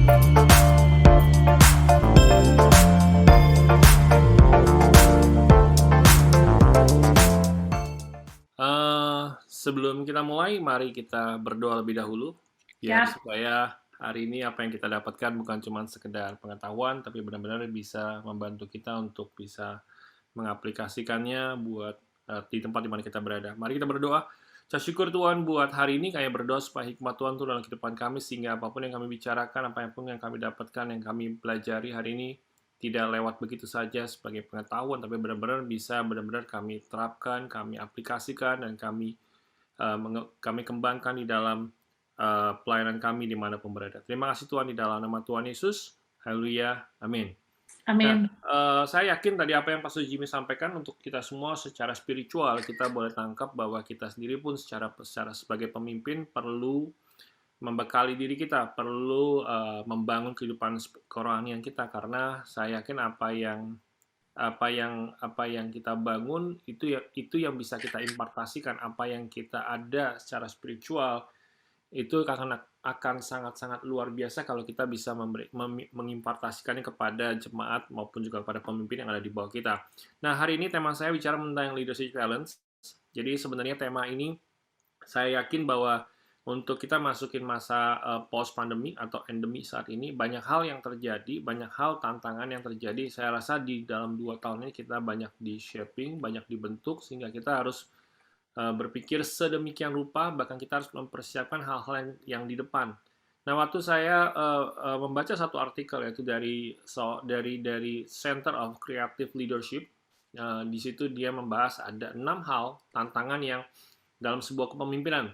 Sebelum kita mulai, mari kita berdoa lebih dahulu, biar Ya, supaya hari ini apa yang kita dapatkan bukan cuma sekedar pengetahuan, tapi benar-benar bisa membantu kita untuk bisa mengaplikasikannya buat di tempat di mana kita berada. Mari kita berdoa. Saya syukur Tuhan buat hari ini, kami berdoa supaya hikmat Tuhan turun dalam kehidupan kami, sehingga apapun yang kami bicarakan, apapun yang kami dapatkan, yang kami pelajari hari ini, tidak lewat begitu saja sebagai pengetahuan, tapi benar-benar bisa benar-benar kami terapkan, kami aplikasikan, dan kami kembangkan di dalam pelayanan kami dimanapun berada. Terima kasih Tuhan di dalam nama Tuhan Yesus. Haleluya. Amin. Nah, amin. saya yakin tadi apa yang Pastor Jimmy sampaikan untuk kita semua secara spiritual, kita boleh tangkap bahwa kita sendiri pun secara sebagai pemimpin perlu membekali diri kita, perlu membangun kehidupan kerohanian kita, karena saya yakin apa yang kita bangun itu yang bisa kita impartasikan, apa yang kita ada secara spiritual itu akan sangat-sangat luar biasa kalau kita bisa mengimpartasikannya kepada jemaat maupun juga kepada pemimpin yang ada di bawah kita. Nah, hari ini tema saya bicara tentang leadership challenge. Jadi sebenarnya tema ini saya yakin bahwa untuk kita masukin masa post pandemi atau endemi saat ini, banyak hal yang terjadi, banyak hal tantangan yang terjadi. Saya rasa di dalam 2 tahun ini kita banyak di shaping, banyak dibentuk, sehingga kita harus berpikir sedemikian rupa, bahkan kita harus mempersiapkan hal-hal yang di depan. Nah, waktu saya membaca satu artikel yaitu dari Center of Creative Leadership, di situ dia membahas ada 6 hal tantangan yang dalam sebuah kepemimpinan,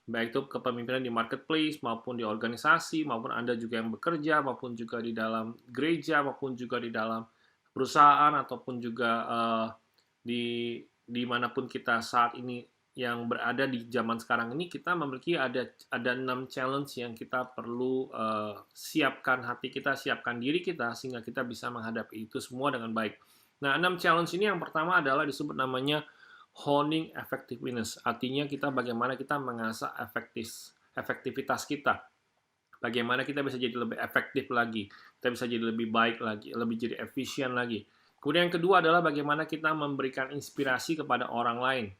baik itu kepemimpinan di marketplace maupun di organisasi, maupun Anda juga yang bekerja, maupun juga di dalam gereja, maupun juga di dalam perusahaan, ataupun juga di dimanapun kita saat ini yang berada di zaman sekarang ini, kita memiliki ada 6 challenge yang kita perlu siapkan hati kita, siapkan diri kita, sehingga kita bisa menghadapi itu semua dengan baik. Nah, 6 challenge ini yang pertama adalah disebut namanya honing effectiveness. Artinya kita bagaimana kita mengasah efektivitas kita. Bagaimana kita bisa jadi lebih efektif lagi, kita bisa jadi lebih baik lagi, lebih jadi efisien lagi. Kemudian yang kedua adalah bagaimana kita memberikan inspirasi kepada orang lain.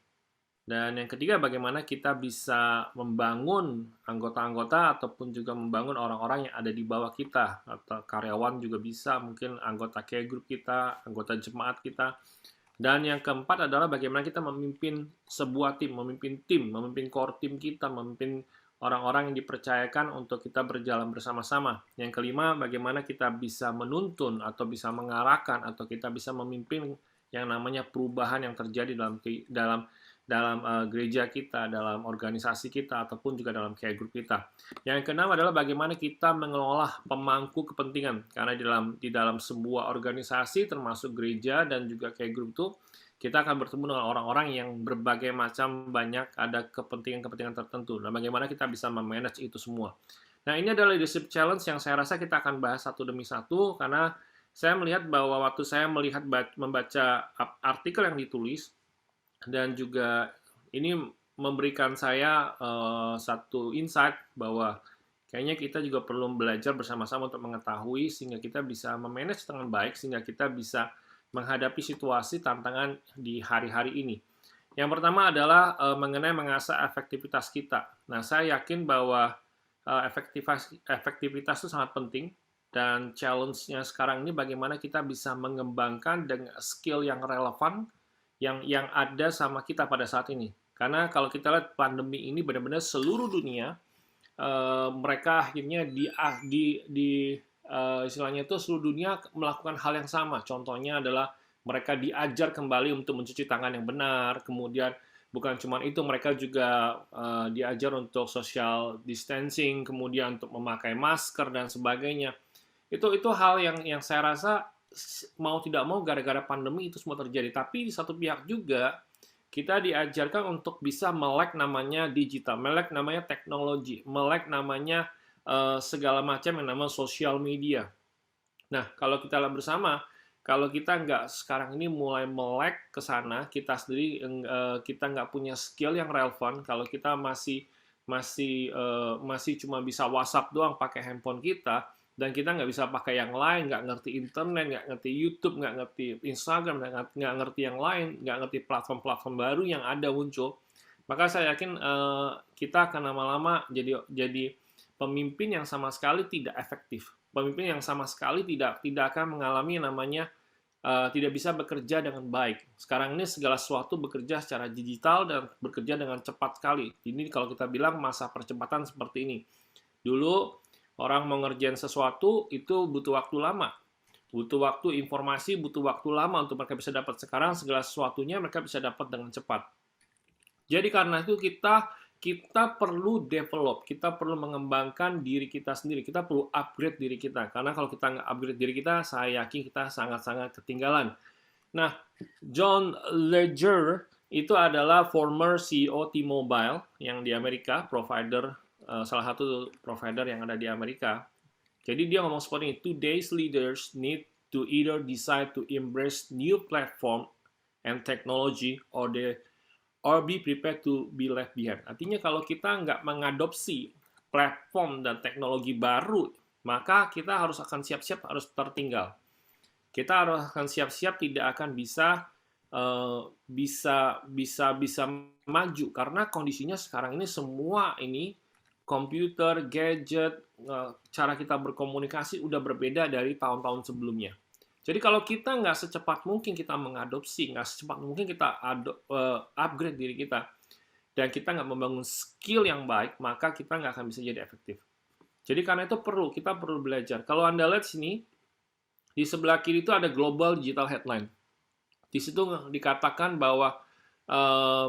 Dan yang ketiga, bagaimana kita bisa membangun anggota-anggota ataupun juga membangun orang-orang yang ada di bawah kita, atau karyawan juga bisa, mungkin anggota care group kita, anggota jemaat kita. Dan yang keempat adalah bagaimana kita memimpin sebuah tim, memimpin core tim kita, memimpin orang-orang yang dipercayakan untuk kita berjalan bersama-sama. Yang kelima, bagaimana kita bisa menuntun atau bisa mengarahkan atau kita bisa memimpin yang namanya perubahan yang terjadi dalam gereja kita, dalam organisasi kita, ataupun juga dalam care group kita. Yang keenam adalah bagaimana kita mengelola pemangku kepentingan, karena di dalam sebuah organisasi termasuk gereja dan juga care group itu kita akan bertemu dengan orang-orang yang berbagai macam, banyak ada kepentingan-kepentingan tertentu. Nah, bagaimana kita bisa memanage itu semua. Nah, ini adalah leadership challenge yang saya rasa kita akan bahas satu demi satu, karena saya melihat bahwa waktu saya membaca artikel yang ditulis, dan juga ini memberikan saya satu insight bahwa kayaknya kita juga perlu belajar bersama-sama untuk mengetahui sehingga kita bisa memanage dengan baik, sehingga kita bisa menghadapi situasi tantangan di hari-hari ini. Yang pertama adalah mengenai mengasah efektivitas kita. Nah, saya yakin bahwa efektivitas itu sangat penting, dan challenge-nya sekarang ini bagaimana kita bisa mengembangkan dengan skill yang relevan yang ada sama kita pada saat ini. Karena kalau kita lihat pandemi ini benar-benar seluruh dunia mereka akhirnya istilahnya itu seluruh dunia melakukan hal yang sama. Contohnya adalah mereka diajar kembali untuk mencuci tangan yang benar. Kemudian bukan cuma itu, mereka juga diajar untuk social distancing, kemudian untuk memakai masker dan sebagainya. Itu hal yang saya rasa mau tidak mau gara-gara pandemi itu semua terjadi. Tapi di satu pihak juga kita diajarkan untuk bisa melek namanya digital, melek namanya teknologi, melek namanya segala macam yang namanya sosial media. Nah, kalau kita lihat bersama, kalau kita nggak sekarang ini mulai melek ke sana, kita sendiri kita nggak punya skill yang relevan, kalau kita masih cuma bisa WhatsApp doang pakai handphone kita, dan kita nggak bisa pakai yang lain, nggak ngerti internet, nggak ngerti YouTube, nggak ngerti Instagram, nggak ngerti yang lain, nggak ngerti platform-platform baru yang ada muncul, maka saya yakin kita akan lama-lama jadi pemimpin yang sama sekali tidak efektif, pemimpin yang sama sekali tidak akan mengalami namanya tidak bisa bekerja dengan baik. Sekarang ini segala sesuatu bekerja secara digital dan bekerja dengan cepat sekali. Ini kalau kita bilang masa percepatan seperti ini. Dulu orang mau ngerjain sesuatu itu butuh waktu lama. Butuh waktu informasi, butuh waktu lama untuk mereka bisa dapat. Sekarang segala sesuatunya mereka bisa dapat dengan cepat. Jadi karena itu kita perlu develop, kita perlu mengembangkan diri kita sendiri, kita perlu upgrade diri kita. Karena kalau kita nggak upgrade diri kita, saya yakin kita sangat-sangat ketinggalan. Nah, John Legere itu adalah former CEO T-Mobile yang di Amerika, salah satu provider yang ada di Amerika. Jadi dia ngomong seperti ini, today's leaders need to either decide to embrace new platform and technology or be prepared to be left behind. Artinya kalau kita nggak mengadopsi platform dan teknologi baru, maka kita akan siap-siap harus tertinggal. Kita akan siap-siap tidak akan bisa maju karena kondisinya sekarang ini semua ini komputer, gadget, cara kita berkomunikasi udah berbeda dari tahun-tahun sebelumnya. Jadi kalau kita nggak secepat mungkin kita mengadopsi, nggak secepat mungkin kita upgrade diri kita, dan kita nggak membangun skill yang baik, maka kita nggak akan bisa jadi efektif. Jadi karena itu kita perlu belajar. Kalau Anda lihat sini, di sebelah kiri itu ada Global Digital Headline. Di situ dikatakan bahwa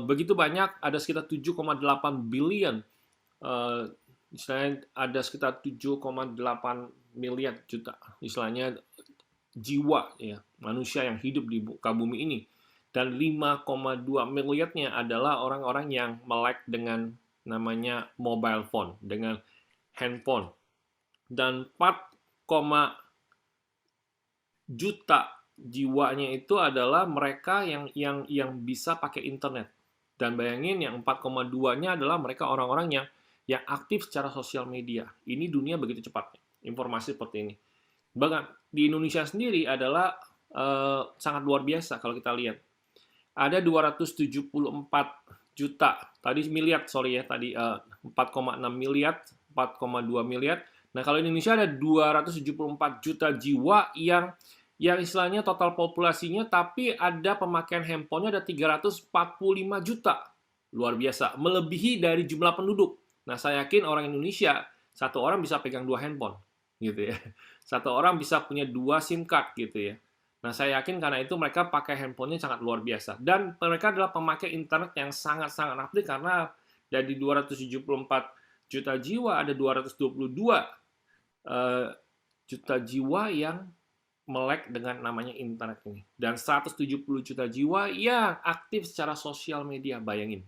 begitu banyak, ada sekitar 7,8 billion, istilahnya ada sekitar 7,8 miliar juta, istilahnya jiwa ya manusia yang hidup di muka bumi ini, dan 5,2 miliarnya adalah orang-orang yang melek dengan namanya mobile phone, dengan handphone, dan 4, juta jiwanya itu adalah mereka yang bisa pakai internet. Dan bayangin yang 4,2-nya adalah mereka orang-orang yang aktif secara sosial media. Ini dunia begitu cepat, informasi seperti ini. Bahkan di Indonesia sendiri adalah sangat luar biasa kalau kita lihat. Ada 274 juta, tadi miliar, sorry ya, tadi 4,6 miliar, 4,2 miliar. Nah, kalau Indonesia ada 274 juta jiwa yang istilahnya total populasinya, tapi ada pemakaian handphonenya ada 345 juta. Luar biasa, melebihi dari jumlah penduduk. Nah, saya yakin orang Indonesia, satu orang bisa pegang 2 handphone, gitu ya. Satu orang bisa punya 2 SIM card gitu ya. Nah, saya yakin karena itu mereka pakai handphonenya sangat luar biasa. Dan mereka adalah pemakai internet yang sangat-sangat aktif karena dari 274 juta jiwa ada 222 juta jiwa yang melek dengan namanya internet ini. Dan 170 juta jiwa yang aktif secara sosial media, bayangin.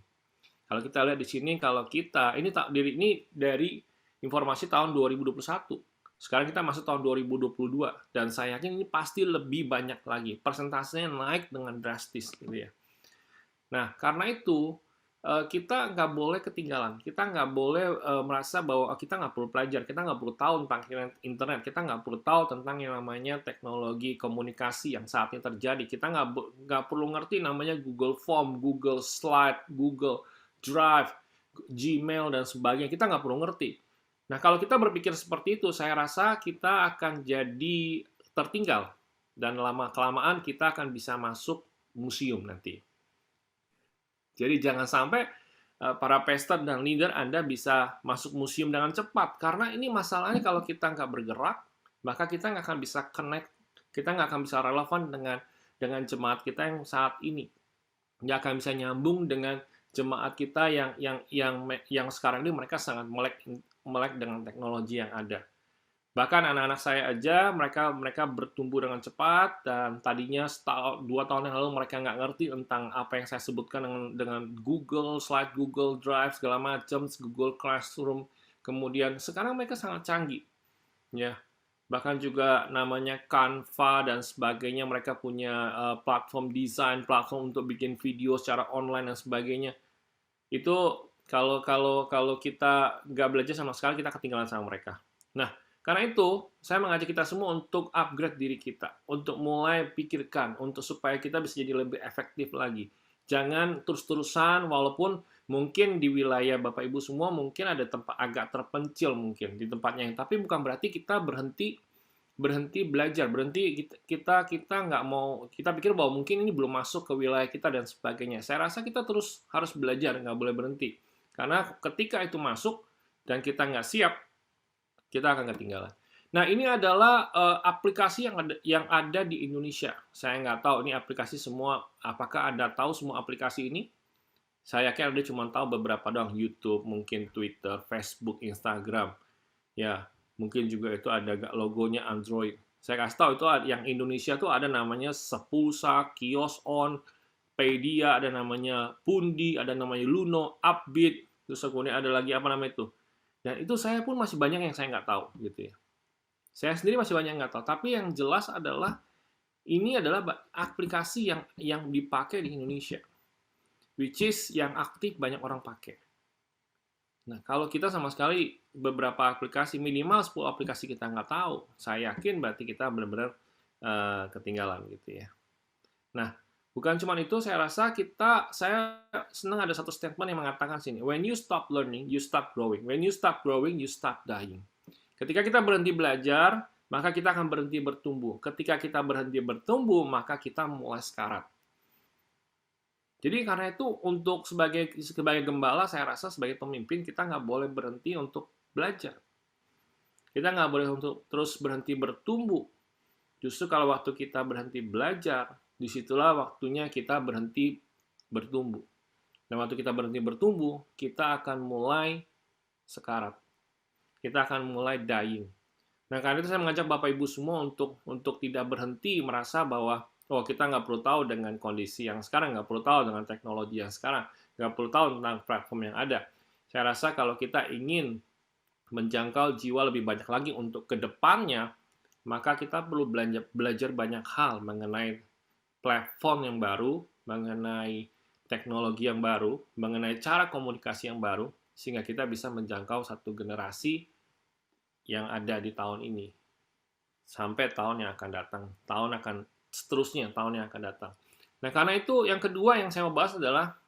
Kalau kita lihat di sini, kalau kita, ini dari informasi tahun 2021. Sekarang kita masuk tahun 2022, dan saya yakin ini pasti lebih banyak lagi. Persentasenya naik dengan drastis, gitu ya. Nah, karena itu, kita nggak boleh ketinggalan. Kita nggak boleh merasa bahwa kita nggak perlu belajar, kita nggak perlu tahu tentang internet, kita nggak perlu tahu tentang yang namanya teknologi komunikasi yang saat ini terjadi. Kita nggak perlu ngerti namanya Google Form, Google Slide, Google Drive, Gmail, dan sebagainya. Kita nggak perlu ngerti. Nah, kalau kita berpikir seperti itu, saya rasa kita akan jadi tertinggal. Dan lama-kelamaan kita akan bisa masuk museum nanti. Jadi jangan sampai para pester dan leader Anda bisa masuk museum dengan cepat. Karena ini masalahnya kalau kita nggak bergerak, maka kita nggak akan bisa connect, kita nggak akan bisa relevan dengan jemaat kita yang saat ini. Nggak akan bisa nyambung dengan jemaat kita yang sekarang ini mereka sangat melek dengan teknologi yang ada. Bahkan anak-anak saya aja, mereka bertumbuh dengan cepat, dan tadinya 2 tahun yang lalu mereka nggak ngerti tentang apa yang saya sebutkan dengan Google Slide, Google Drive, segala macam, Google Classroom. Kemudian sekarang mereka sangat canggih. Ya. Bahkan juga namanya Canva dan sebagainya, mereka punya platform desain, platform untuk bikin video secara online dan sebagainya. Itu kalau kita nggak belajar sama sekali, kita ketinggalan sama mereka. Nah, Karena itu, saya mengajak kita semua untuk upgrade diri kita, untuk mulai pikirkan, untuk supaya kita bisa jadi lebih efektif lagi. Jangan terus-terusan, walaupun mungkin di wilayah Bapak Ibu semua mungkin ada tempat agak terpencil mungkin di tempatnya, tapi bukan berarti kita berhenti berhenti belajar, berhenti kita nggak mau, kita pikir bahwa mungkin ini belum masuk ke wilayah kita dan sebagainya. Saya rasa kita terus harus belajar, nggak boleh berhenti. Karena ketika itu masuk dan kita nggak siap, kita akan ketinggalan. Nah, ini adalah aplikasi yang ada di Indonesia. Saya nggak tahu ini aplikasi semua, apakah Anda tahu semua aplikasi ini? Saya yakin Anda cuma tahu beberapa doang, YouTube, mungkin Twitter, Facebook, Instagram. Ya, mungkin juga itu ada logonya Android. Saya kasih tahu itu yang Indonesia tuh ada namanya Sepulsa, Kiosk.on, Paydia, ada namanya Pundi, ada namanya Luno, Upbeat, terus kemudian ada lagi apa namanya itu. Dan itu saya pun masih banyak yang saya nggak tahu gitu ya. Saya sendiri masih banyak yang nggak tahu. Tapi yang jelas adalah ini adalah aplikasi yang dipakai di Indonesia, which is yang aktif banyak orang pakai. Nah, kalau kita sama sekali beberapa aplikasi, minimal 10 aplikasi kita nggak tahu, saya yakin berarti kita benar-benar ketinggalan gitu ya. Nah, bukan cuma itu, saya rasa saya senang ada satu statement yang mengatakan sini, when you stop learning, you stop growing. When you stop growing, you stop dying. Ketika kita berhenti belajar, maka kita akan berhenti bertumbuh. Ketika kita berhenti bertumbuh, maka kita mulai sekarat. Jadi karena itu untuk sebagai gembala, saya rasa sebagai pemimpin kita nggak boleh berhenti untuk belajar. Kita nggak boleh untuk terus berhenti bertumbuh. Justru kalau waktu kita berhenti belajar, disitulah waktunya kita berhenti bertumbuh. Dan waktu kita berhenti bertumbuh, kita akan mulai sekarat. Kita akan mulai dying. Nah, karena itu saya mengajak Bapak Ibu semua untuk tidak berhenti merasa bahwa oh, kita nggak perlu tahu dengan kondisi yang sekarang, nggak perlu tahu dengan teknologi yang sekarang, nggak perlu tahu tentang platform yang ada. Saya rasa kalau kita ingin menjangkau jiwa lebih banyak lagi untuk kedepannya, maka kita perlu belajar banyak hal mengenai platform yang baru, mengenai teknologi yang baru, mengenai cara komunikasi yang baru, sehingga kita bisa menjangkau satu generasi yang ada di tahun ini sampai tahun yang akan datang, seterusnya tahun yang akan datang. Nah, karena itu yang kedua yang saya mau bahas adalah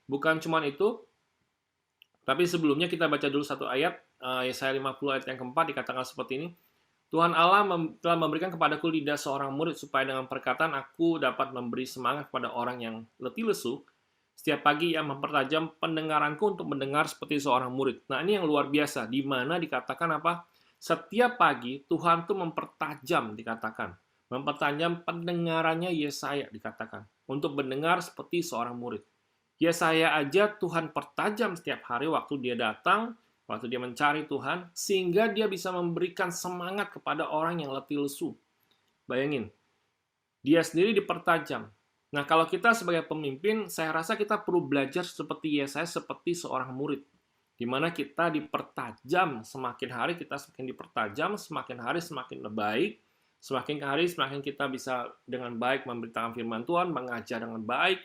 bukan cuma itu, tapi sebelumnya kita baca dulu satu ayat, Yesaya 50 ayat yang keempat dikatakan seperti ini, Tuhan Allah telah memberikan kepadaku lidah seorang murid supaya dengan perkataan aku dapat memberi semangat kepada orang yang letih lesu. Setiap pagi ia mempertajam pendengaranku untuk mendengar seperti seorang murid. Nah, ini yang luar biasa, di mana dikatakan apa? Setiap pagi Tuhan tuh mempertajam, dikatakan. Mempertajam pendengarannya Yesaya, dikatakan. Untuk mendengar seperti seorang murid. Yesaya aja Tuhan pertajam setiap hari waktu dia datang, waktu dia mencari Tuhan, sehingga dia bisa memberikan semangat kepada orang yang letih lesu. Bayangin, dia sendiri dipertajam. Nah, kalau kita sebagai pemimpin, saya rasa kita perlu belajar seperti Yesaya, seperti seorang murid. Di mana kita dipertajam, semakin hari kita semakin dipertajam, semakin hari semakin baik, semakin hari semakin kita bisa dengan baik memberitakan firman Tuhan, mengajar dengan baik,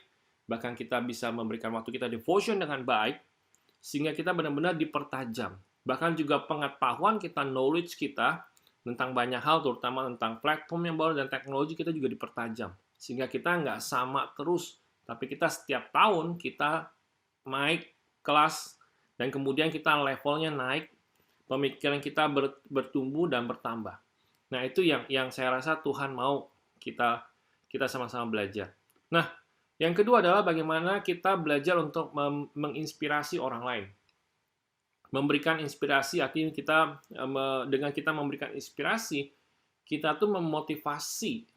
bahkan kita bisa memberikan waktu kita devotion dengan baik, sehingga kita benar-benar dipertajam. Bahkan juga pengetahuan kita, knowledge kita, tentang banyak hal, terutama tentang platform yang baru dan teknologi, kita juga dipertajam. Sehingga kita nggak sama terus, tapi kita setiap tahun kita naik kelas, dan kemudian kita levelnya naik, pemikiran kita bertumbuh dan bertambah. Nah, itu yang saya rasa Tuhan mau kita sama-sama belajar. Nah, yang kedua adalah bagaimana kita belajar untuk menginspirasi orang lain. Memberikan inspirasi, artinya dengan kita memberikan inspirasi, kita tuh memotivasi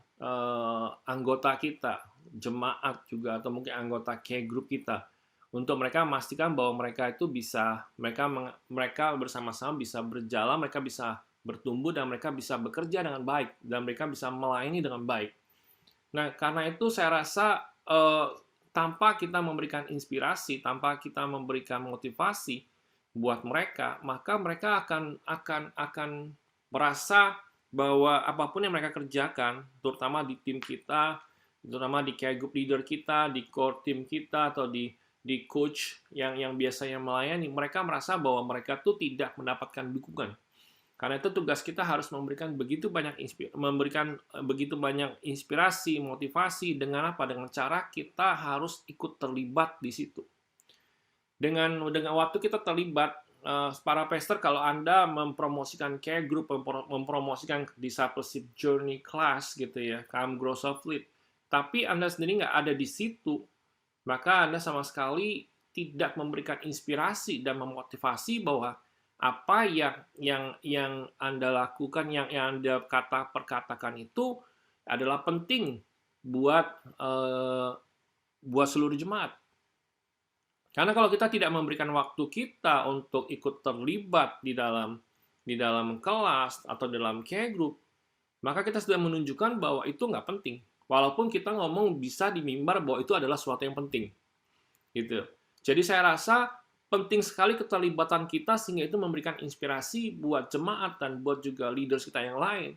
anggota kita, jemaat juga, atau mungkin anggota care group kita, untuk mereka memastikan bahwa mereka itu bisa, mereka bersama-sama bisa berjalan, mereka bisa bertumbuh, dan mereka bisa bekerja dengan baik, dan mereka bisa melayani dengan baik. Nah, karena itu saya rasa tanpa kita memberikan inspirasi, tanpa kita memberikan motivasi buat mereka, maka mereka akan merasa bahwa apapun yang mereka kerjakan, terutama di tim kita, terutama di care group leader kita, di core team kita, atau di coach yang biasanya melayani, mereka merasa bahwa mereka tuh tidak mendapatkan dukungan. Karena itu tugas kita harus memberikan begitu banyak inspirasi, motivasi dengan apa? Dengan cara kita harus ikut terlibat di situ. Dengan waktu kita terlibat, para pastor, kalau Anda mempromosikan care group, mempromosikan discipleship journey class gitu ya, Come Grow Softly, tapi Anda sendiri nggak ada di situ, maka Anda sama sekali tidak memberikan inspirasi dan memotivasi bahwa apa yang Anda lakukan, yang Anda perkatakan itu adalah penting buat seluruh jemaat. Karena kalau kita tidak memberikan waktu kita untuk ikut terlibat di dalam kelas atau dalam care group, maka kita sudah menunjukkan bahwa itu nggak penting. Walaupun kita ngomong bisa di mimbar bahwa itu adalah sesuatu yang penting. Gitu. Jadi saya rasa penting sekali keterlibatan kita sehingga itu memberikan inspirasi buat jemaat dan buat juga leaders kita yang lain.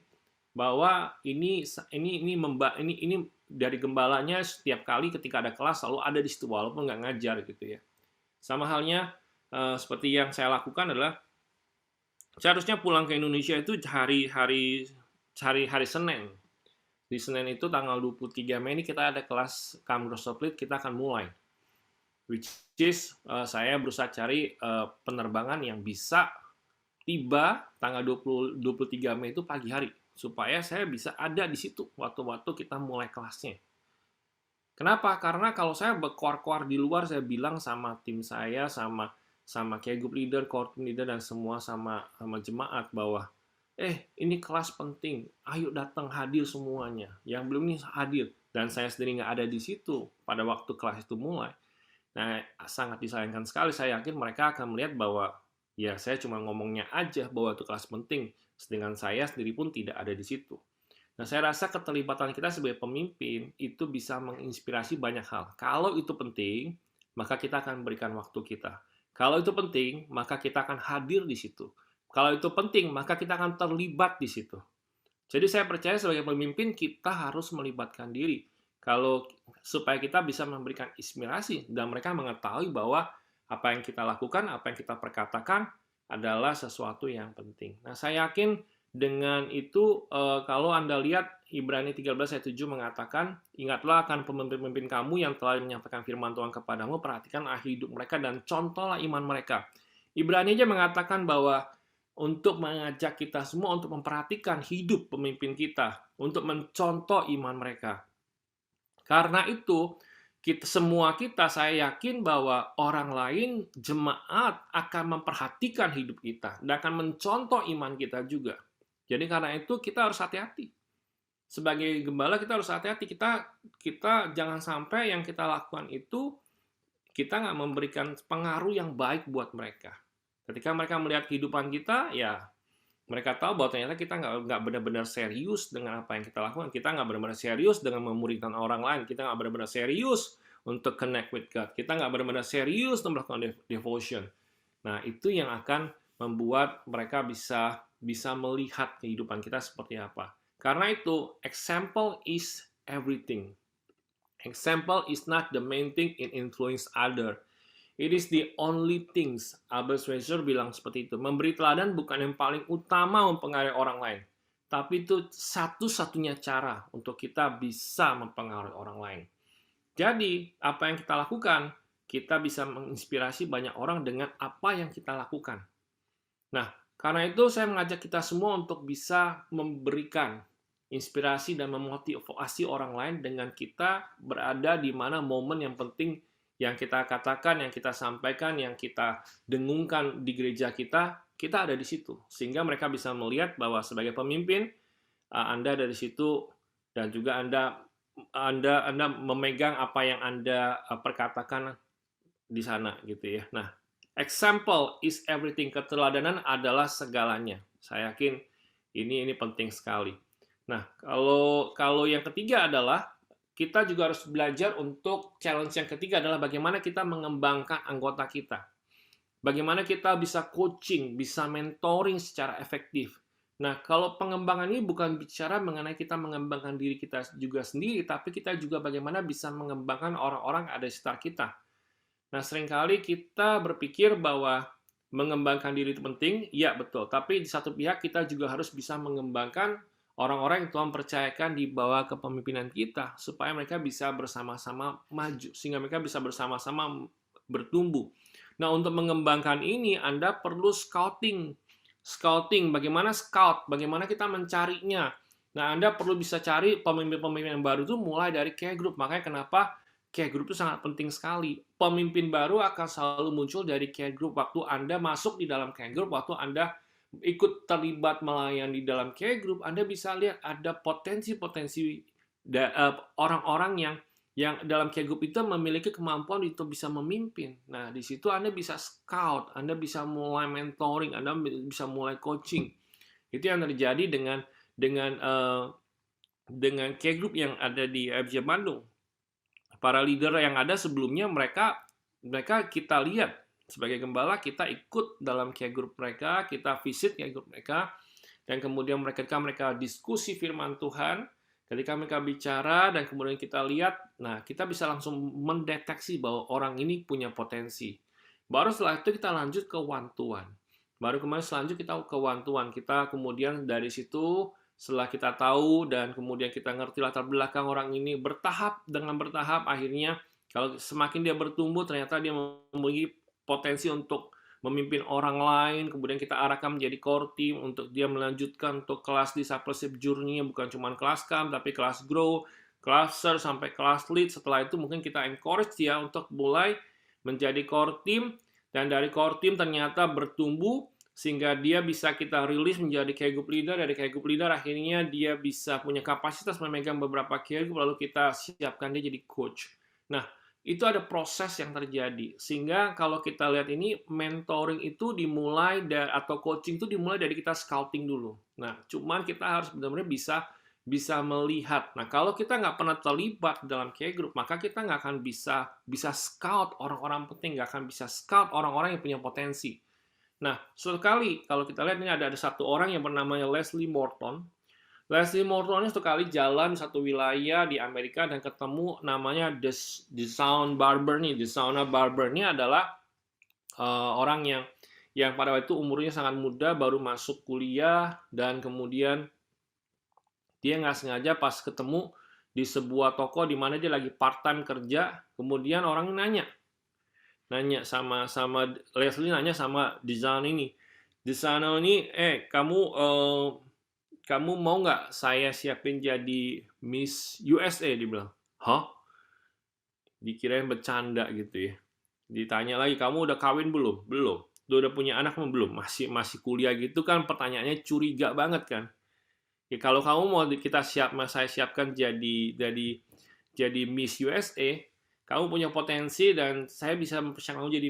Bahwa ini dari gembalanya setiap kali ketika ada kelas selalu ada di situ walaupun nggak ngajar gitu ya. Sama halnya seperti yang saya lakukan adalah saya harusnya pulang ke Indonesia itu hari Senin. Di Senin itu tanggal 23 Mei ini kita ada kelas Come Grow Softly, kita akan mulai. Which is saya berusaha cari penerbangan yang bisa tiba tanggal 23 Mei itu pagi hari supaya saya bisa ada di situ waktu-waktu kita mulai kelasnya. Kenapa? Karena kalau saya berkuar-kuar di luar, saya bilang sama tim saya, sama care group leader, core team leader, dan semua sama jemaat bahwa ini kelas penting, ayo datang hadir semuanya. Yang belum ini hadir, dan saya sendiri nggak ada di situ pada waktu kelas itu mulai. Nah, sangat disayangkan sekali. Saya yakin mereka akan melihat bahwa ya saya cuma ngomongnya aja bahwa itu kelas penting, sedangkan saya sendiri pun tidak ada di situ. Nah, saya rasa keterlibatan kita sebagai pemimpin itu bisa menginspirasi banyak hal. Kalau itu penting, maka kita akan berikan waktu kita. Kalau itu penting, maka kita akan hadir di situ. Kalau itu penting, maka kita akan terlibat di situ. Jadi saya percaya sebagai pemimpin kita harus melibatkan diri. Supaya kita bisa memberikan inspirasi dan mereka mengetahui bahwa apa yang kita lakukan, apa yang kita perkatakan adalah sesuatu yang penting. Nah, saya yakin dengan itu kalau Anda lihat Ibrani 13 ayat 7 mengatakan, ingatlah akan pemimpin-pemimpin kamu yang telah menyampaikan firman Tuhan kepadamu, perhatikan akhir hidup mereka dan contohlah iman mereka. Ibrani aja mengatakan bahwa untuk mengajak kita semua untuk memperhatikan hidup pemimpin kita, untuk mencontoh iman mereka. Karena itu, semua kita, saya yakin bahwa orang lain, jemaat, akan memperhatikan hidup kita dan akan mencontoh iman kita juga. Jadi karena itu kita harus hati-hati. Sebagai gembala kita harus hati-hati. Kita jangan sampai yang kita lakukan itu kita nggak memberikan pengaruh yang baik buat mereka. Ketika mereka melihat kehidupan kita, ya mereka tahu bahwa ternyata kita nggak benar-benar serius dengan apa yang kita lakukan. Kita nggak benar-benar serius dengan memuridkan orang lain. Kita nggak benar-benar serius untuk connect with God. Kita nggak benar-benar serius untuk melakukan devotion. Nah, itu yang akan membuat mereka bisa melihat kehidupan kita seperti apa. Karena itu, example is everything. Example is not the main thing in influence other. It is the only things. Albert Schweitzer bilang seperti itu. Memberi teladan bukan yang paling utama mempengaruhi orang lain. Tapi itu satu-satunya cara untuk kita bisa mempengaruhi orang lain. Jadi, apa yang kita lakukan, kita bisa menginspirasi banyak orang dengan apa yang kita lakukan. Nah, karena itu saya mengajak kita semua untuk bisa memberikan inspirasi dan memotivasi orang lain dengan kita berada di mana momen yang penting yang kita katakan, yang kita sampaikan, yang kita dengungkan di gereja kita ada di situ. Sehingga mereka bisa melihat bahwa sebagai pemimpin, Anda ada di situ, dan juga Anda memegang apa yang Anda perkatakan di sana, gitu ya. Nah, example is everything. Keteladanan adalah segalanya. Saya yakin ini penting sekali. Nah, kalau yang ketiga adalah kita juga harus belajar untuk challenge yang ketiga adalah bagaimana kita mengembangkan anggota kita. Bagaimana kita bisa coaching, bisa mentoring secara efektif. Nah, kalau pengembangan ini bukan bicara mengenai kita mengembangkan diri kita juga sendiri, tapi kita juga bagaimana bisa mengembangkan orang-orang yang ada di sekitar kita. Nah, seringkali kita berpikir bahwa mengembangkan diri itu penting, iya betul. Tapi di satu pihak kita juga harus bisa mengembangkan orang-orang yang Tuhan percayakan di bawah kepemimpinan kita, supaya mereka bisa bersama-sama maju, sehingga mereka bisa bersama-sama bertumbuh. Nah, untuk mengembangkan ini, Anda perlu scouting. Scouting, bagaimana scout, bagaimana kita mencarinya. Nah, Anda perlu bisa cari pemimpin-pemimpin yang baru itu mulai dari care group. Makanya kenapa care group itu sangat penting sekali. Pemimpin baru akan selalu muncul dari care group. Waktu Anda masuk di dalam care group, waktu Anda ikut terlibat melayani di dalam care group, Anda bisa lihat ada potensi-potensi orang-orang yang dalam care group itu memiliki kemampuan untuk bisa memimpin. Nah, di situ Anda bisa scout, Anda bisa mulai mentoring, Anda bisa mulai coaching. Itu yang terjadi dengan care group yang ada di FJ Bandung. Para leader yang ada sebelumnya, mereka kita lihat sebagai gembala, kita ikut dalam care group mereka, kita visit care group mereka, dan kemudian mereka diskusi firman Tuhan. Ketika mereka bicara dan kemudian kita lihat, nah kita bisa langsung mendeteksi bahwa orang ini punya potensi. Baru setelah itu kita lanjut ke one to one. Baru kemudian selanjutnya kita ke one to one. Kita kemudian dari situ, setelah kita tahu dan kemudian kita ngerti latar belakang orang ini, bertahap akhirnya kalau semakin dia bertumbuh, ternyata dia memiliki potensi untuk memimpin orang lain, kemudian kita arahkan menjadi core team untuk dia melanjutkan untuk kelas discipleship journey-nya, bukan cuma kelas camp, tapi kelas grow, cluster, sampai kelas lead. Setelah itu mungkin kita encourage dia untuk mulai menjadi core team, dan dari core team ternyata bertumbuh, sehingga dia bisa kita rilis menjadi care group leader. Dari care group leader akhirnya dia bisa punya kapasitas memegang beberapa care group, lalu kita siapkan dia jadi coach. Nah, itu ada proses yang terjadi, sehingga kalau kita lihat ini, mentoring itu dimulai atau coaching itu dimulai dari kita scouting dulu. Nah, cuman kita harus benar-benar bisa melihat. Nah, kalau kita nggak pernah terlibat dalam care group, maka kita nggak akan bisa scout orang-orang penting, nggak akan bisa scout orang-orang yang punya potensi. Nah, suatu kali kalau kita lihat ini ada satu orang yang bernamanya Leslie Morton. Leslie Morton ini suatu kali jalan di satu wilayah di Amerika dan ketemu namanya DeShaun Barber nih. DeShaun Barber ini adalah orang yang pada waktu itu umurnya sangat muda, baru masuk kuliah, dan kemudian dia nggak sengaja pas ketemu di sebuah toko di mana dia lagi part-time kerja, kemudian orang nanya sama Leslie, nanya sama DeShaun ini. DeShaun ini, kamu mau nggak saya siapin jadi Miss USA? Dibilang, hah? Dikirain bercanda gitu ya. Ditanya lagi, kamu udah kawin belum? Belum. Udah punya anak belum? Masih kuliah gitu kan, pertanyaannya curiga banget kan. Ya, kalau kamu mau saya siapkan jadi Miss USA, kamu punya potensi dan saya bisa mempersiapkan kamu jadi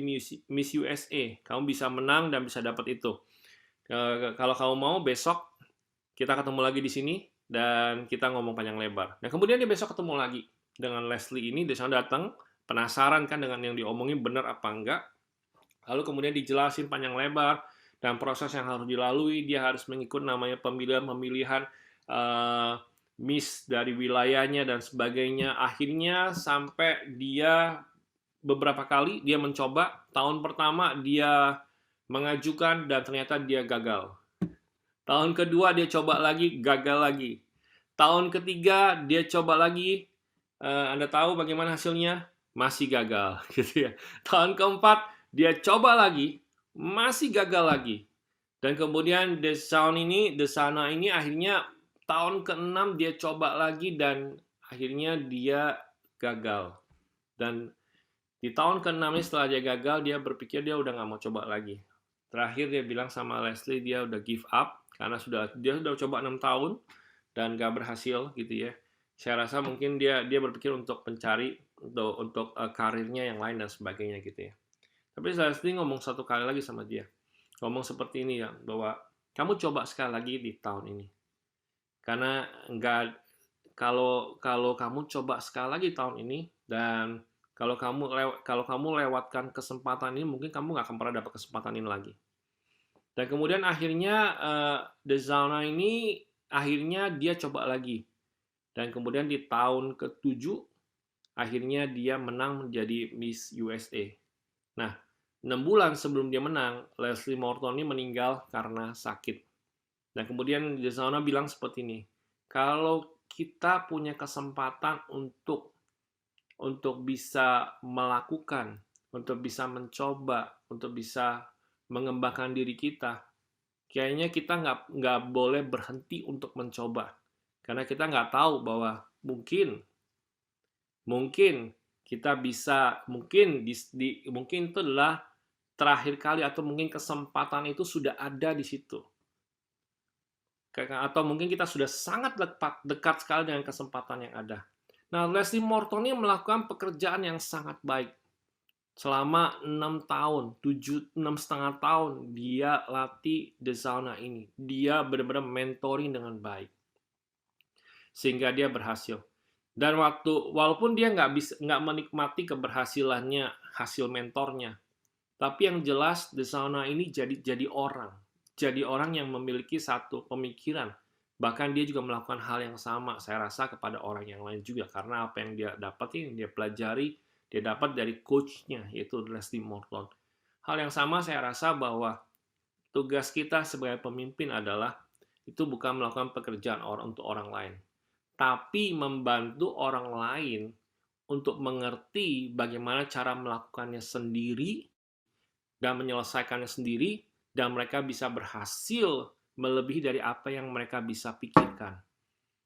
Miss USA. Kamu bisa menang dan bisa dapat itu. Kalau kamu mau, besok kita ketemu lagi di sini dan kita ngomong panjang lebar. Nah, kemudian dia besok ketemu lagi dengan Leslie ini. Dia datang, penasaran kan dengan yang diomongin benar apa enggak. Lalu kemudian dijelasin panjang lebar dan proses yang harus dilalui. Dia harus mengikut namanya pemilihan Miss dari wilayahnya dan sebagainya. Akhirnya sampai dia beberapa kali dia mencoba. Tahun pertama dia mengajukan dan ternyata dia gagal. Tahun kedua dia coba lagi, gagal lagi. Tahun ketiga dia coba lagi, Anda tahu bagaimana hasilnya? Masih gagal, gitu ya. Tahun keempat dia coba lagi, masih gagal lagi. Dan kemudian DeShaun ini akhirnya tahun ke-6 dia coba lagi dan akhirnya dia gagal. Dan di tahun ke-6 ini setelah dia gagal, dia berpikir dia udah nggak mau coba lagi. Terakhir dia bilang sama Leslie dia udah give up, karena dia sudah coba 6 tahun dan gak berhasil gitu ya. Saya rasa mungkin dia berpikir untuk mencari untuk karirnya yang lain dan sebagainya gitu ya. Tapi Leslie ngomong satu kali lagi sama dia. Ngomong seperti ini ya, bahwa kamu coba sekali lagi di tahun ini. Karena kalau kamu coba sekali lagi tahun ini, dan kalau kamu lewatkan kesempatan ini, mungkin kamu nggak akan pernah dapat kesempatan ini lagi. Dan kemudian akhirnya DeShaun ini akhirnya dia coba lagi. Dan kemudian di tahun ke-7 akhirnya dia menang menjadi Miss USA. Nah, 6 bulan sebelum dia menang, Leslie Morton ini meninggal karena sakit. Dan kemudian Deshauna bilang seperti ini, kalau kita punya kesempatan untuk bisa melakukan, untuk bisa mencoba, untuk bisa mengembangkan diri kita, kayaknya kita nggak boleh berhenti untuk mencoba. Karena kita nggak tahu bahwa mungkin kita bisa, mungkin itu adalah terakhir kali, atau mungkin kesempatan itu sudah ada di situ. Atau mungkin kita sudah sangat dekat sekali dengan kesempatan yang ada. Nah, Leslie Morton ini melakukan pekerjaan yang sangat baik. Selama 6 tahun, 6,5 tahun, dia latih Deshauna ini. Dia benar-benar mentoring dengan baik. Sehingga dia berhasil. Dan walaupun dia nggak menikmati keberhasilannya, hasil mentornya, tapi yang jelas Deshauna ini jadi orang yang memiliki satu pemikiran. Bahkan dia juga melakukan hal yang sama, saya rasa, kepada orang yang lain juga. Karena apa yang dia dapatin, dia pelajari, dia dapat dari coachnya, yaitu Leslie Morton. Hal yang sama saya rasa bahwa tugas kita sebagai pemimpin adalah itu bukan melakukan pekerjaan untuk orang lain, tapi membantu orang lain untuk mengerti bagaimana cara melakukannya sendiri dan menyelesaikannya sendiri, dan mereka bisa berhasil melebihi dari apa yang mereka bisa pikirkan.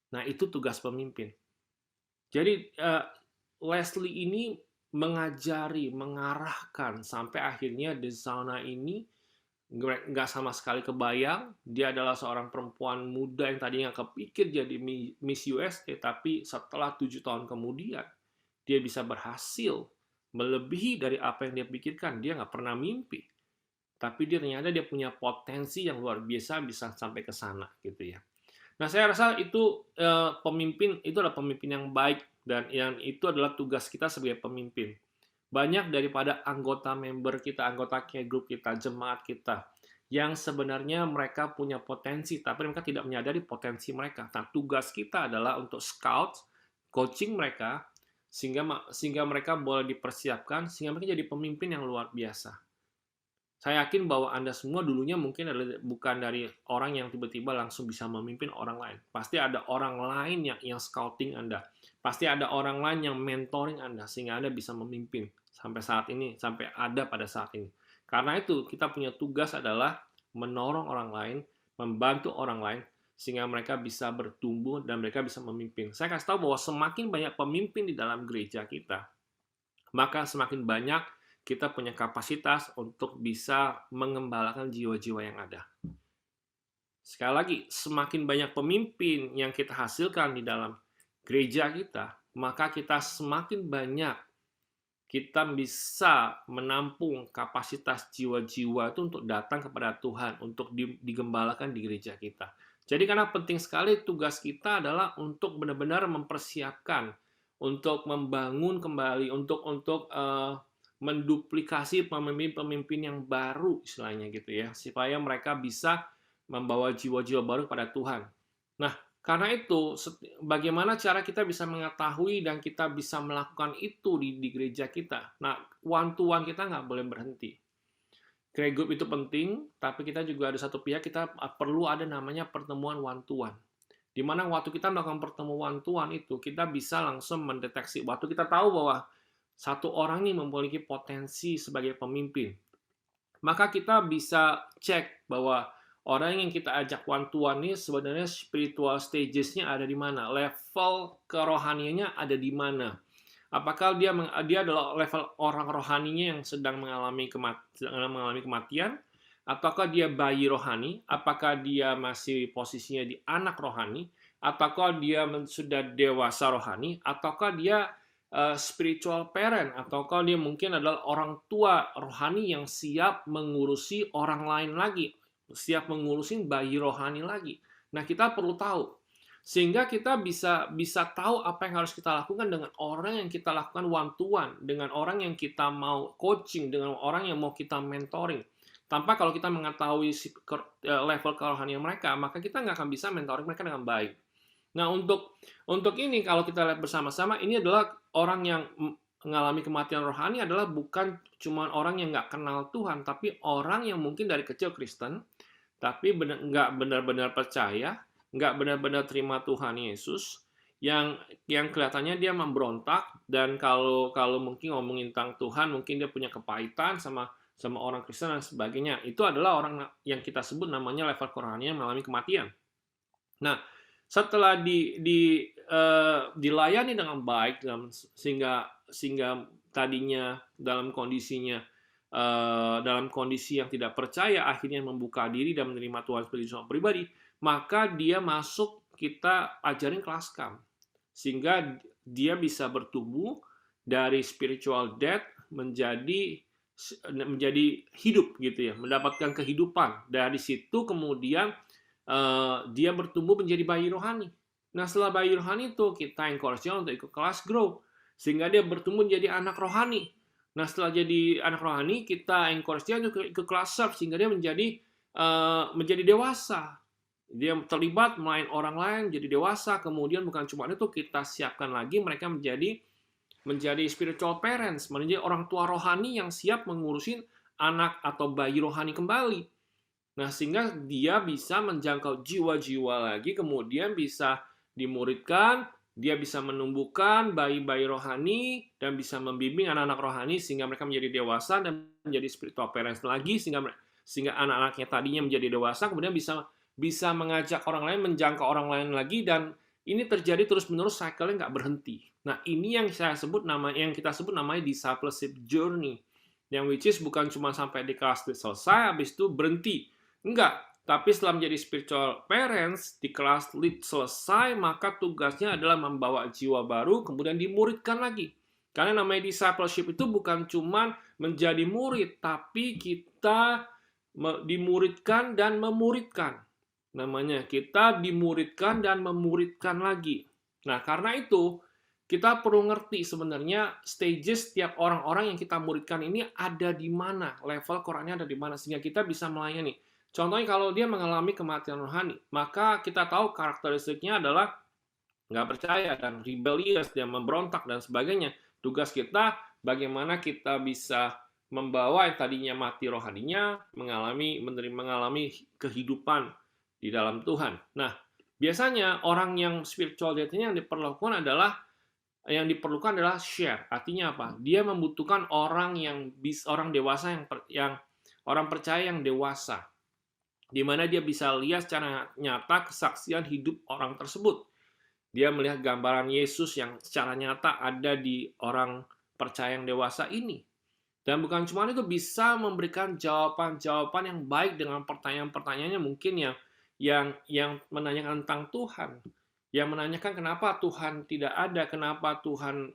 Nah, itu tugas pemimpin. Jadi, Leslie ini mengajari, mengarahkan, sampai akhirnya Deshauna ini nggak sama sekali kebayang, dia adalah seorang perempuan muda yang tadinya kepikir jadi Miss USA, tapi setelah 7 tahun kemudian, dia bisa berhasil melebihi dari apa yang dia pikirkan. Dia nggak pernah mimpi. Tapi ternyata dia punya potensi yang luar biasa bisa sampai ke sana gitu ya. Nah, saya rasa itu pemimpin itu adalah pemimpin yang baik, dan yang itu adalah tugas kita sebagai pemimpin. Banyak daripada anggota member kita, anggota grup kita, jemaat kita, yang sebenarnya mereka punya potensi, tapi mereka tidak menyadari potensi mereka. Nah, tugas kita adalah untuk scout, coaching mereka, sehingga mereka boleh dipersiapkan, sehingga mereka jadi pemimpin yang luar biasa. Saya yakin bahwa Anda semua dulunya mungkin bukan dari orang yang tiba-tiba langsung bisa memimpin orang lain. Pasti ada orang lain yang scouting Anda. Pasti ada orang lain yang mentoring Anda, sehingga Anda bisa memimpin sampai saat ini, sampai ada pada saat ini. Karena itu, kita punya tugas adalah menolong orang lain, membantu orang lain, sehingga mereka bisa bertumbuh dan mereka bisa memimpin. Saya kasih tahu bahwa semakin banyak pemimpin di dalam gereja kita, maka semakin banyak kita punya kapasitas untuk bisa mengembalakan jiwa-jiwa yang ada. Sekali lagi, semakin banyak pemimpin yang kita hasilkan di dalam gereja kita, maka kita semakin banyak kita bisa menampung kapasitas jiwa-jiwa itu untuk datang kepada Tuhan, untuk digembalakan di gereja kita. Jadi karena penting sekali, tugas kita adalah untuk benar-benar mempersiapkan, untuk membangun kembali, untuk menduplikasi pemimpin-pemimpin yang baru, istilahnya gitu ya, supaya mereka bisa membawa jiwa-jiwa baru pada Tuhan. Nah, karena itu, bagaimana cara kita bisa mengetahui dan kita bisa melakukan itu di gereja kita? Nah, one-to-one kita nggak boleh berhenti. Grey group itu penting, tapi kita juga ada satu pihak, kita perlu ada namanya pertemuan one-to-one. Di mana waktu kita melakukan pertemuan one-to-one itu, kita bisa langsung mendeteksi. Waktu kita tahu bahwa satu orang ini memiliki potensi sebagai pemimpin, maka kita bisa cek bahwa orang yang kita ajak one-to-one ini sebenarnya spiritual stages-nya ada di mana, level kerohaniannya ada di mana. Apakah dia adalah level orang rohaninya yang sedang mengalami kematian, ataukah dia bayi rohani, apakah dia masih posisinya di anak rohani, ataukah dia sudah dewasa rohani, ataukah dia spiritual parent, ataukah dia mungkin adalah orang tua rohani yang siap mengurusi orang lain lagi, siap mengurusin bayi rohani lagi. Nah, kita perlu tahu, sehingga kita bisa tahu apa yang harus kita lakukan dengan orang yang kita lakukan one-to-one, dengan orang yang kita mau coaching, dengan orang yang mau kita mentoring. Tanpa kalau kita mengetahui level kerohanian mereka, maka kita nggak akan bisa mentoring mereka dengan baik. Nah, untuk ini kalau kita lihat bersama-sama, ini adalah orang yang mengalami kematian rohani adalah bukan cuma orang yang nggak kenal Tuhan, tapi orang yang mungkin dari kecil Kristen, tapi nggak benar-benar percaya, nggak benar-benar terima Tuhan Yesus, yang kelihatannya dia memberontak, dan kalau kalau mungkin ngomongin tentang Tuhan, mungkin dia punya kepahitan sama sama orang Kristen dan sebagainya. Itu adalah orang yang kita sebut namanya level kerohanian mengalami kematian. Nah, setelah dilayani dengan baik, sehingga sehingga tadinya dalam kondisi yang tidak percaya, akhirnya membuka diri dan menerima Tuhan sebagai seorang pribadi, maka dia masuk, kita ajarin kelas kam, sehingga dia bisa bertumbuh dari spiritual death menjadi hidup gitu ya, mendapatkan kehidupan. Dari situ kemudian dia bertumbuh menjadi bayi rohani. Nah, setelah bayi rohani itu kita encourage dia untuk ikut kelas grow, sehingga dia bertumbuh menjadi anak rohani. Nah, setelah jadi anak rohani, kita encourage dia untuk ikut kelas serve, sehingga dia menjadi dewasa. Dia terlibat melayani orang lain, jadi dewasa. Kemudian bukan cuma itu, kita siapkan lagi mereka menjadi spiritual parents, menjadi orang tua rohani yang siap mengurusin anak atau bayi rohani kembali. Nah, sehingga dia bisa menjangkau jiwa-jiwa lagi, kemudian bisa dimuridkan, dia bisa menumbuhkan bayi-bayi rohani, dan bisa membimbing anak-anak rohani sehingga mereka menjadi dewasa dan menjadi spiritual parents lagi, sehingga anak-anaknya tadinya menjadi dewasa, kemudian bisa mengajak orang lain, menjangkau orang lain lagi, dan ini terjadi terus-menerus, cycle-nya nggak berhenti. Nah, ini yang kita sebut namanya discipleship journey, yang which is bukan cuma sampai di kelas selesai, habis itu berhenti. Enggak, tapi setelah menjadi spiritual parents, di kelas lead selesai, maka tugasnya adalah membawa jiwa baru, kemudian dimuridkan lagi. Karena namanya discipleship itu bukan cuma menjadi murid, tapi kita dimuridkan dan memuridkan. Namanya, kita dimuridkan dan memuridkan lagi. Nah, karena itu, kita perlu ngerti sebenarnya stages setiap orang-orang yang kita muridkan ini ada di mana, level Qurannya ada di mana, sehingga kita bisa melayani. Contohnya kalau dia mengalami kematian rohani, maka kita tahu karakteristiknya adalah nggak percaya dan rebellious, dia memberontak dan sebagainya. Tugas kita bagaimana kita bisa membawa yang tadinya mati rohaninya mengalami kehidupan di dalam Tuhan. Nah, biasanya orang yang spiritual death ini yang diperlukan adalah share. Artinya apa? Dia membutuhkan orang dewasa yang orang percaya yang dewasa, di mana dia bisa lihat secara nyata kesaksian hidup orang tersebut. Dia melihat gambaran Yesus yang secara nyata ada di orang percaya yang dewasa ini. Dan bukan cuma itu, bisa memberikan jawaban-jawaban yang baik dengan pertanyaan-pertanyaannya mungkin yang menanyakan tentang Tuhan. Yang menanyakan kenapa Tuhan tidak ada, kenapa Tuhan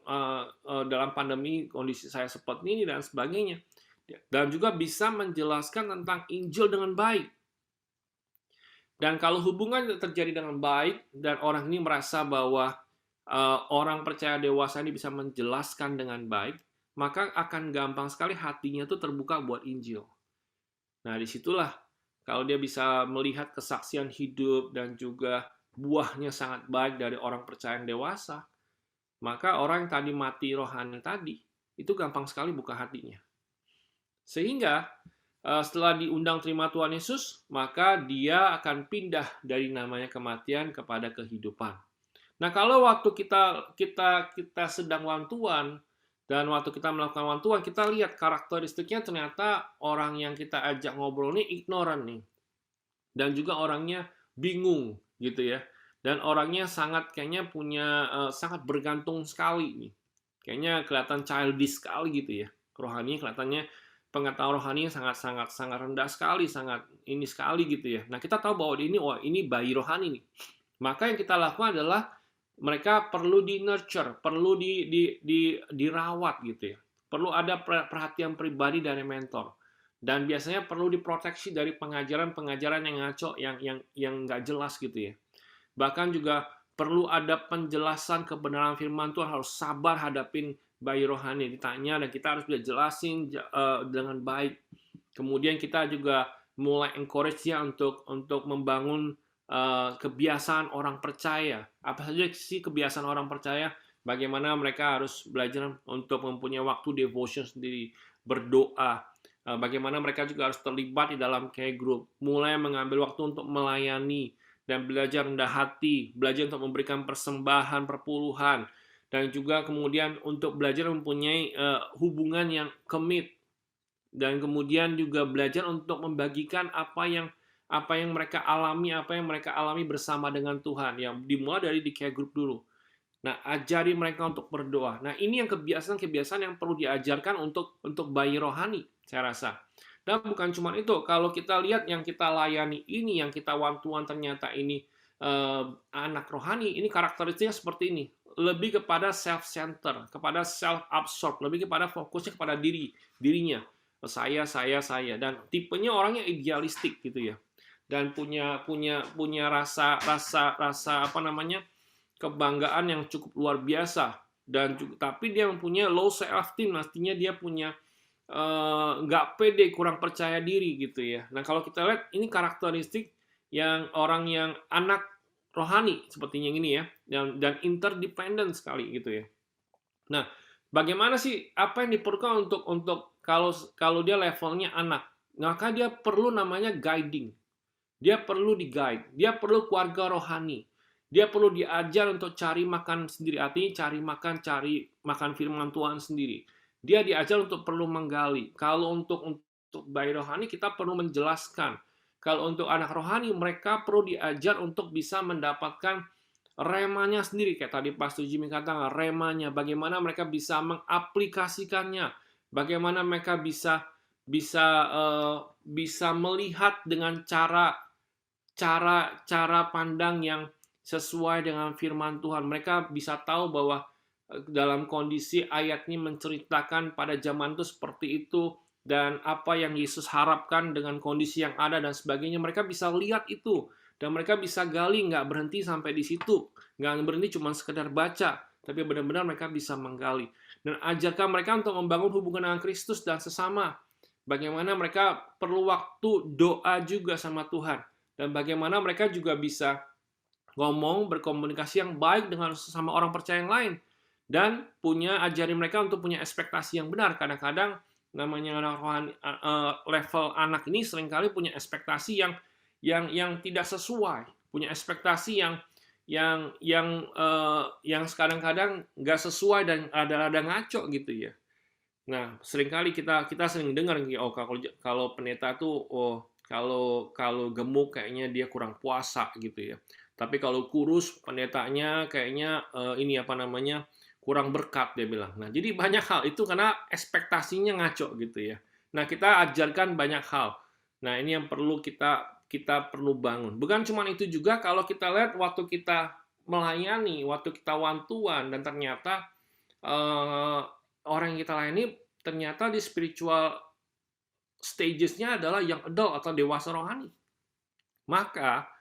dalam pandemi kondisi saya seperti ini, dan sebagainya. Dan juga bisa menjelaskan tentang Injil dengan baik. Dan kalau hubungan terjadi dengan baik, dan orang ini merasa bahwa orang percaya dewasa ini bisa menjelaskan dengan baik, maka akan gampang sekali hatinya itu terbuka buat Injil. Nah, disitulah kalau dia bisa melihat kesaksian hidup dan juga buahnya sangat baik dari orang percaya yang dewasa, maka orang yang tadi mati rohani tadi, itu gampang sekali buka hatinya. Sehingga setelah diundang terima Tuhan Yesus, maka dia akan pindah dari namanya kematian kepada kehidupan. Nah, kalau waktu kita sedang one-to-one, dan waktu kita melakukan one-to-one, kita lihat karakteristiknya ternyata orang yang kita ajak ngobrol ini ignorant nih. Dan juga orangnya bingung gitu ya. Dan orangnya kayaknya sangat bergantung sekali nih. Kayaknya kelihatan childish sekali gitu ya. Rohani kelihatannya, pengetahuan rohani sangat rendah sekali, sangat ini sekali gitu ya. Nah, kita tahu bahwa ini bayi rohani nih. Maka yang kita lakukan adalah mereka perlu di-nurture, perlu dirawat gitu ya. Perlu ada perhatian pribadi dari mentor. Dan biasanya perlu diproteksi dari pengajaran-pengajaran yang ngaco, yang nggak jelas gitu ya. Bahkan juga perlu ada penjelasan kebenaran firman Tuhan, harus sabar hadapin bayi rohani, ditanya dan kita harus bisa jelasin dengan baik. Kemudian kita juga mulai encourage dia untuk membangun kebiasaan orang percaya. Apa saja sih kebiasaan orang percaya? bagaimana mereka harus belajar untuk mempunyai waktu devotion sendiri, berdoa, bagaimana mereka juga harus terlibat di dalam care group, mulai mengambil waktu untuk melayani, dan belajar rendah hati, belajar untuk memberikan persembahan, perpuluhan, dan juga kemudian untuk belajar mempunyai hubungan yang commit, dan kemudian juga belajar untuk membagikan apa yang mereka alami bersama dengan Tuhan, yang dimulai dari di care group dulu. Nah, ajari mereka untuk berdoa. Nah, ini yang kebiasaan-kebiasaan yang perlu diajarkan untuk bayi rohani, saya rasa. Dan bukan cuma itu, kalau kita lihat yang kita layani ini, yang kita one-to-one ternyata ini anak rohani, ini karakteristiknya seperti ini. Lebih kepada self-center, kepada self-absorbed, lebih kepada fokusnya kepada dirinya. Saya. Dan tipenya orangnya idealistik gitu ya. Dan punya rasa apa namanya? Kebanggaan yang cukup luar biasa, dan tapi dia mempunyai low self esteem, artinya dia punya nggak pede, kurang percaya diri gitu ya. Nah, kalau kita lihat ini karakteristik yang orang yang anak rohani sepertinya yang ini ya, dan interdependent sekali gitu ya. Nah, bagaimana sih, apa yang diperlukan untuk kalau dia levelnya anak, maka dia perlu namanya guiding. Dia perlu di-guide, dia perlu keluarga rohani. Dia perlu diajar untuk cari makan sendiri, artinya cari makan firman Tuhan sendiri. Dia diajar untuk perlu menggali. Kalau untuk bayi rohani kita perlu menjelaskan. Kalau untuk anak rohani mereka perlu diajar untuk bisa mendapatkan remanya sendiri, kayak tadi Pastor Jimmy katakan, remanya, bagaimana mereka bisa mengaplikasikannya, bagaimana mereka bisa bisa bisa melihat dengan cara pandang yang sesuai dengan firman Tuhan. Mereka bisa tahu bahwa dalam kondisi ayat ini menceritakan pada zaman itu seperti itu, dan apa yang Yesus harapkan dengan kondisi yang ada dan sebagainya. Mereka bisa lihat itu, dan mereka bisa gali, nggak berhenti sampai di situ, nggak berhenti cuma sekedar baca, tapi benar-benar mereka bisa menggali. Dan ajarkan mereka untuk membangun hubungan dengan Kristus dan sesama. Bagaimana mereka perlu waktu doa juga sama Tuhan, dan bagaimana mereka juga bisa ngomong, berkomunikasi yang baik dengan sesama orang percaya yang lain, dan ajari mereka untuk punya ekspektasi yang benar. Kadang-kadang namanya anak rohani, level anak ini seringkali punya ekspektasi yang tidak sesuai, punya ekspektasi yang kadang-kadang nggak sesuai dan ada ngaco gitu ya. Nah, seringkali kita sering dengar, oh kalau pendeta tuh, oh kalau gemuk kayaknya dia kurang puasa gitu ya. Tapi kalau kurus pendetanya kayaknya ini apa namanya, kurang berkat, dia bilang. Nah, jadi banyak hal itu karena ekspektasinya ngaco gitu ya. Nah, kita ajarkan banyak hal. Nah, ini yang perlu kita perlu bangun. Bukan cuma itu juga, kalau kita lihat waktu kita melayani, waktu kita one-to-one, dan ternyata orang yang kita layani ternyata di spiritual stages-nya adalah yang adult atau dewasa rohani. Maka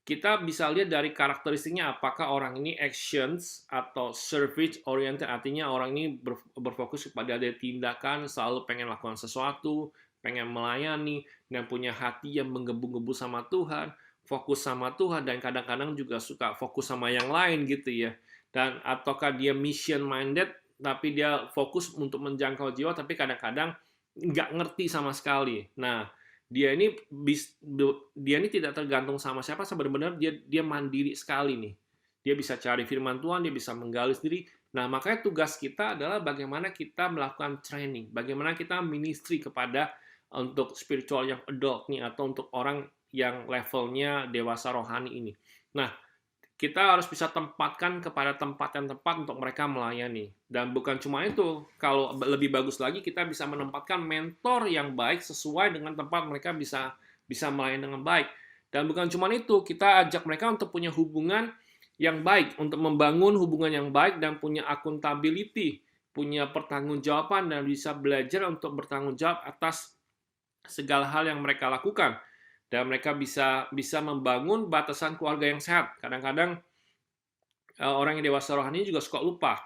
kita bisa lihat dari karakteristiknya, apakah orang ini actions atau service oriented, artinya orang ini berfokus kepada ada tindakan, selalu pengen lakukan sesuatu, pengen melayani, dan punya hati yang menggebu-gebu sama Tuhan, fokus sama Tuhan, dan kadang-kadang juga suka fokus sama yang lain gitu ya. Dan ataukah dia mission minded, tapi dia fokus untuk menjangkau jiwa, tapi kadang-kadang nggak ngerti sama sekali. Nah, dia ini tidak tergantung sama siapa, sebenarnya dia mandiri sekali nih. Dia bisa cari firman Tuhan, dia bisa menggali sendiri. Nah, makanya tugas kita adalah bagaimana kita melakukan training, bagaimana kita ministry kepada untuk spiritual yang adult nih, atau untuk orang yang levelnya dewasa rohani ini. Nah, kita harus bisa tempatkan kepada tempat yang tepat untuk mereka melayani. Dan bukan cuma itu, kalau lebih bagus lagi kita bisa menempatkan mentor yang baik sesuai dengan tempat mereka bisa melayani dengan baik. Dan bukan cuma itu, kita ajak mereka untuk punya hubungan yang baik, untuk membangun hubungan yang baik dan punya accountability, punya pertanggungjawaban, dan bisa belajar untuk bertanggung jawab atas segala hal yang mereka lakukan. Dan mereka bisa membangun batasan keluarga yang sehat. Kadang-kadang orang yang dewasa rohani juga suka lupa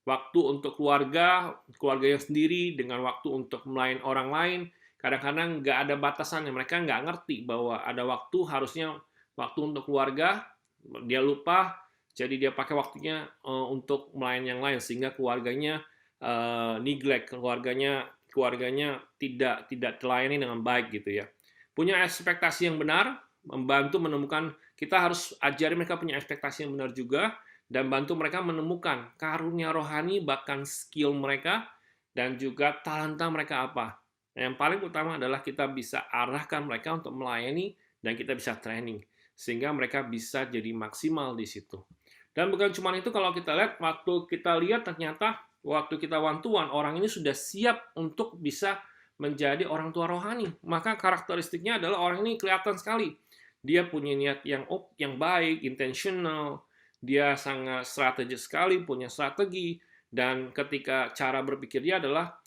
waktu untuk keluarga yang sendiri dengan waktu untuk melayani orang lain. Kadang-kadang nggak ada batasannya. Mereka nggak ngerti bahwa ada waktu, harusnya waktu untuk keluarga, dia lupa jadi dia pakai waktunya untuk melayani yang lain sehingga keluarganya neglect, keluarganya tidak terlayani dengan baik gitu ya. Punya ekspektasi yang benar, membantu menemukan, kita harus ajari mereka punya ekspektasi yang benar juga, dan bantu mereka menemukan karunia rohani, bahkan skill mereka, dan juga talenta mereka apa. Yang paling utama adalah kita bisa arahkan mereka untuk melayani, dan kita bisa training, sehingga mereka bisa jadi maksimal di situ. Dan bukan cuma itu, kalau kita lihat, waktu kita lihat ternyata, waktu kita one to one, orang ini sudah siap untuk bisa menjadi orang tua rohani. Maka karakteristiknya adalah orang ini kelihatan sekali. Dia punya niat yang baik, intentional, dia sangat strategis sekali, punya strategi, dan ketika cara berpikir dia adalah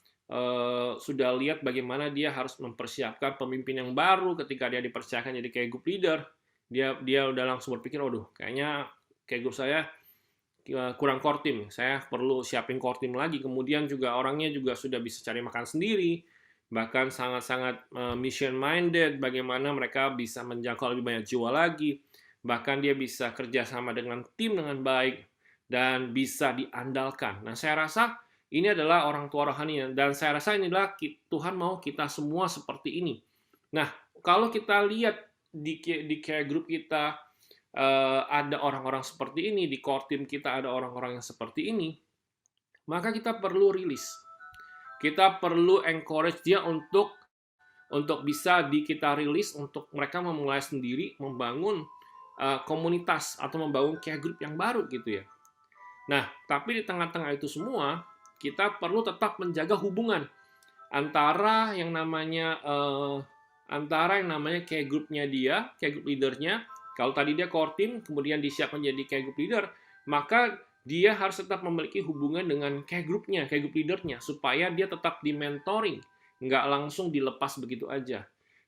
sudah lihat bagaimana dia harus mempersiapkan pemimpin yang baru ketika dia dipercayakan jadi kayak group leader. Dia udah langsung berpikir, waduh, kayaknya kayak grup saya kurang core team, saya perlu siapin core team lagi. Kemudian juga orangnya juga sudah bisa cari makan sendiri, bahkan sangat-sangat mission minded, bagaimana mereka bisa menjangkau lebih banyak jiwa lagi, bahkan dia bisa kerjasama dengan tim dengan baik, dan bisa diandalkan. Nah, saya rasa ini adalah orang tua rohani, dan saya rasa inilah Tuhan mau kita semua seperti ini. Nah, kalau kita lihat di care group kita, ada orang-orang seperti ini, di core team kita ada orang-orang yang seperti ini, maka kita perlu rilis. Kita perlu encourage dia untuk bisa kita rilis, untuk mereka memulai sendiri, membangun komunitas atau membangun care group yang baru gitu ya. Nah, tapi di tengah-tengah itu semua, kita perlu tetap menjaga hubungan antara yang namanya care groupnya dia, care group leadernya. Kalau tadi dia core team, kemudian disiap menjadi care group leader, maka dia harus tetap memiliki hubungan dengan care group-nya, care group leader-nya, supaya dia tetap di mentoring, nggak langsung dilepas begitu aja.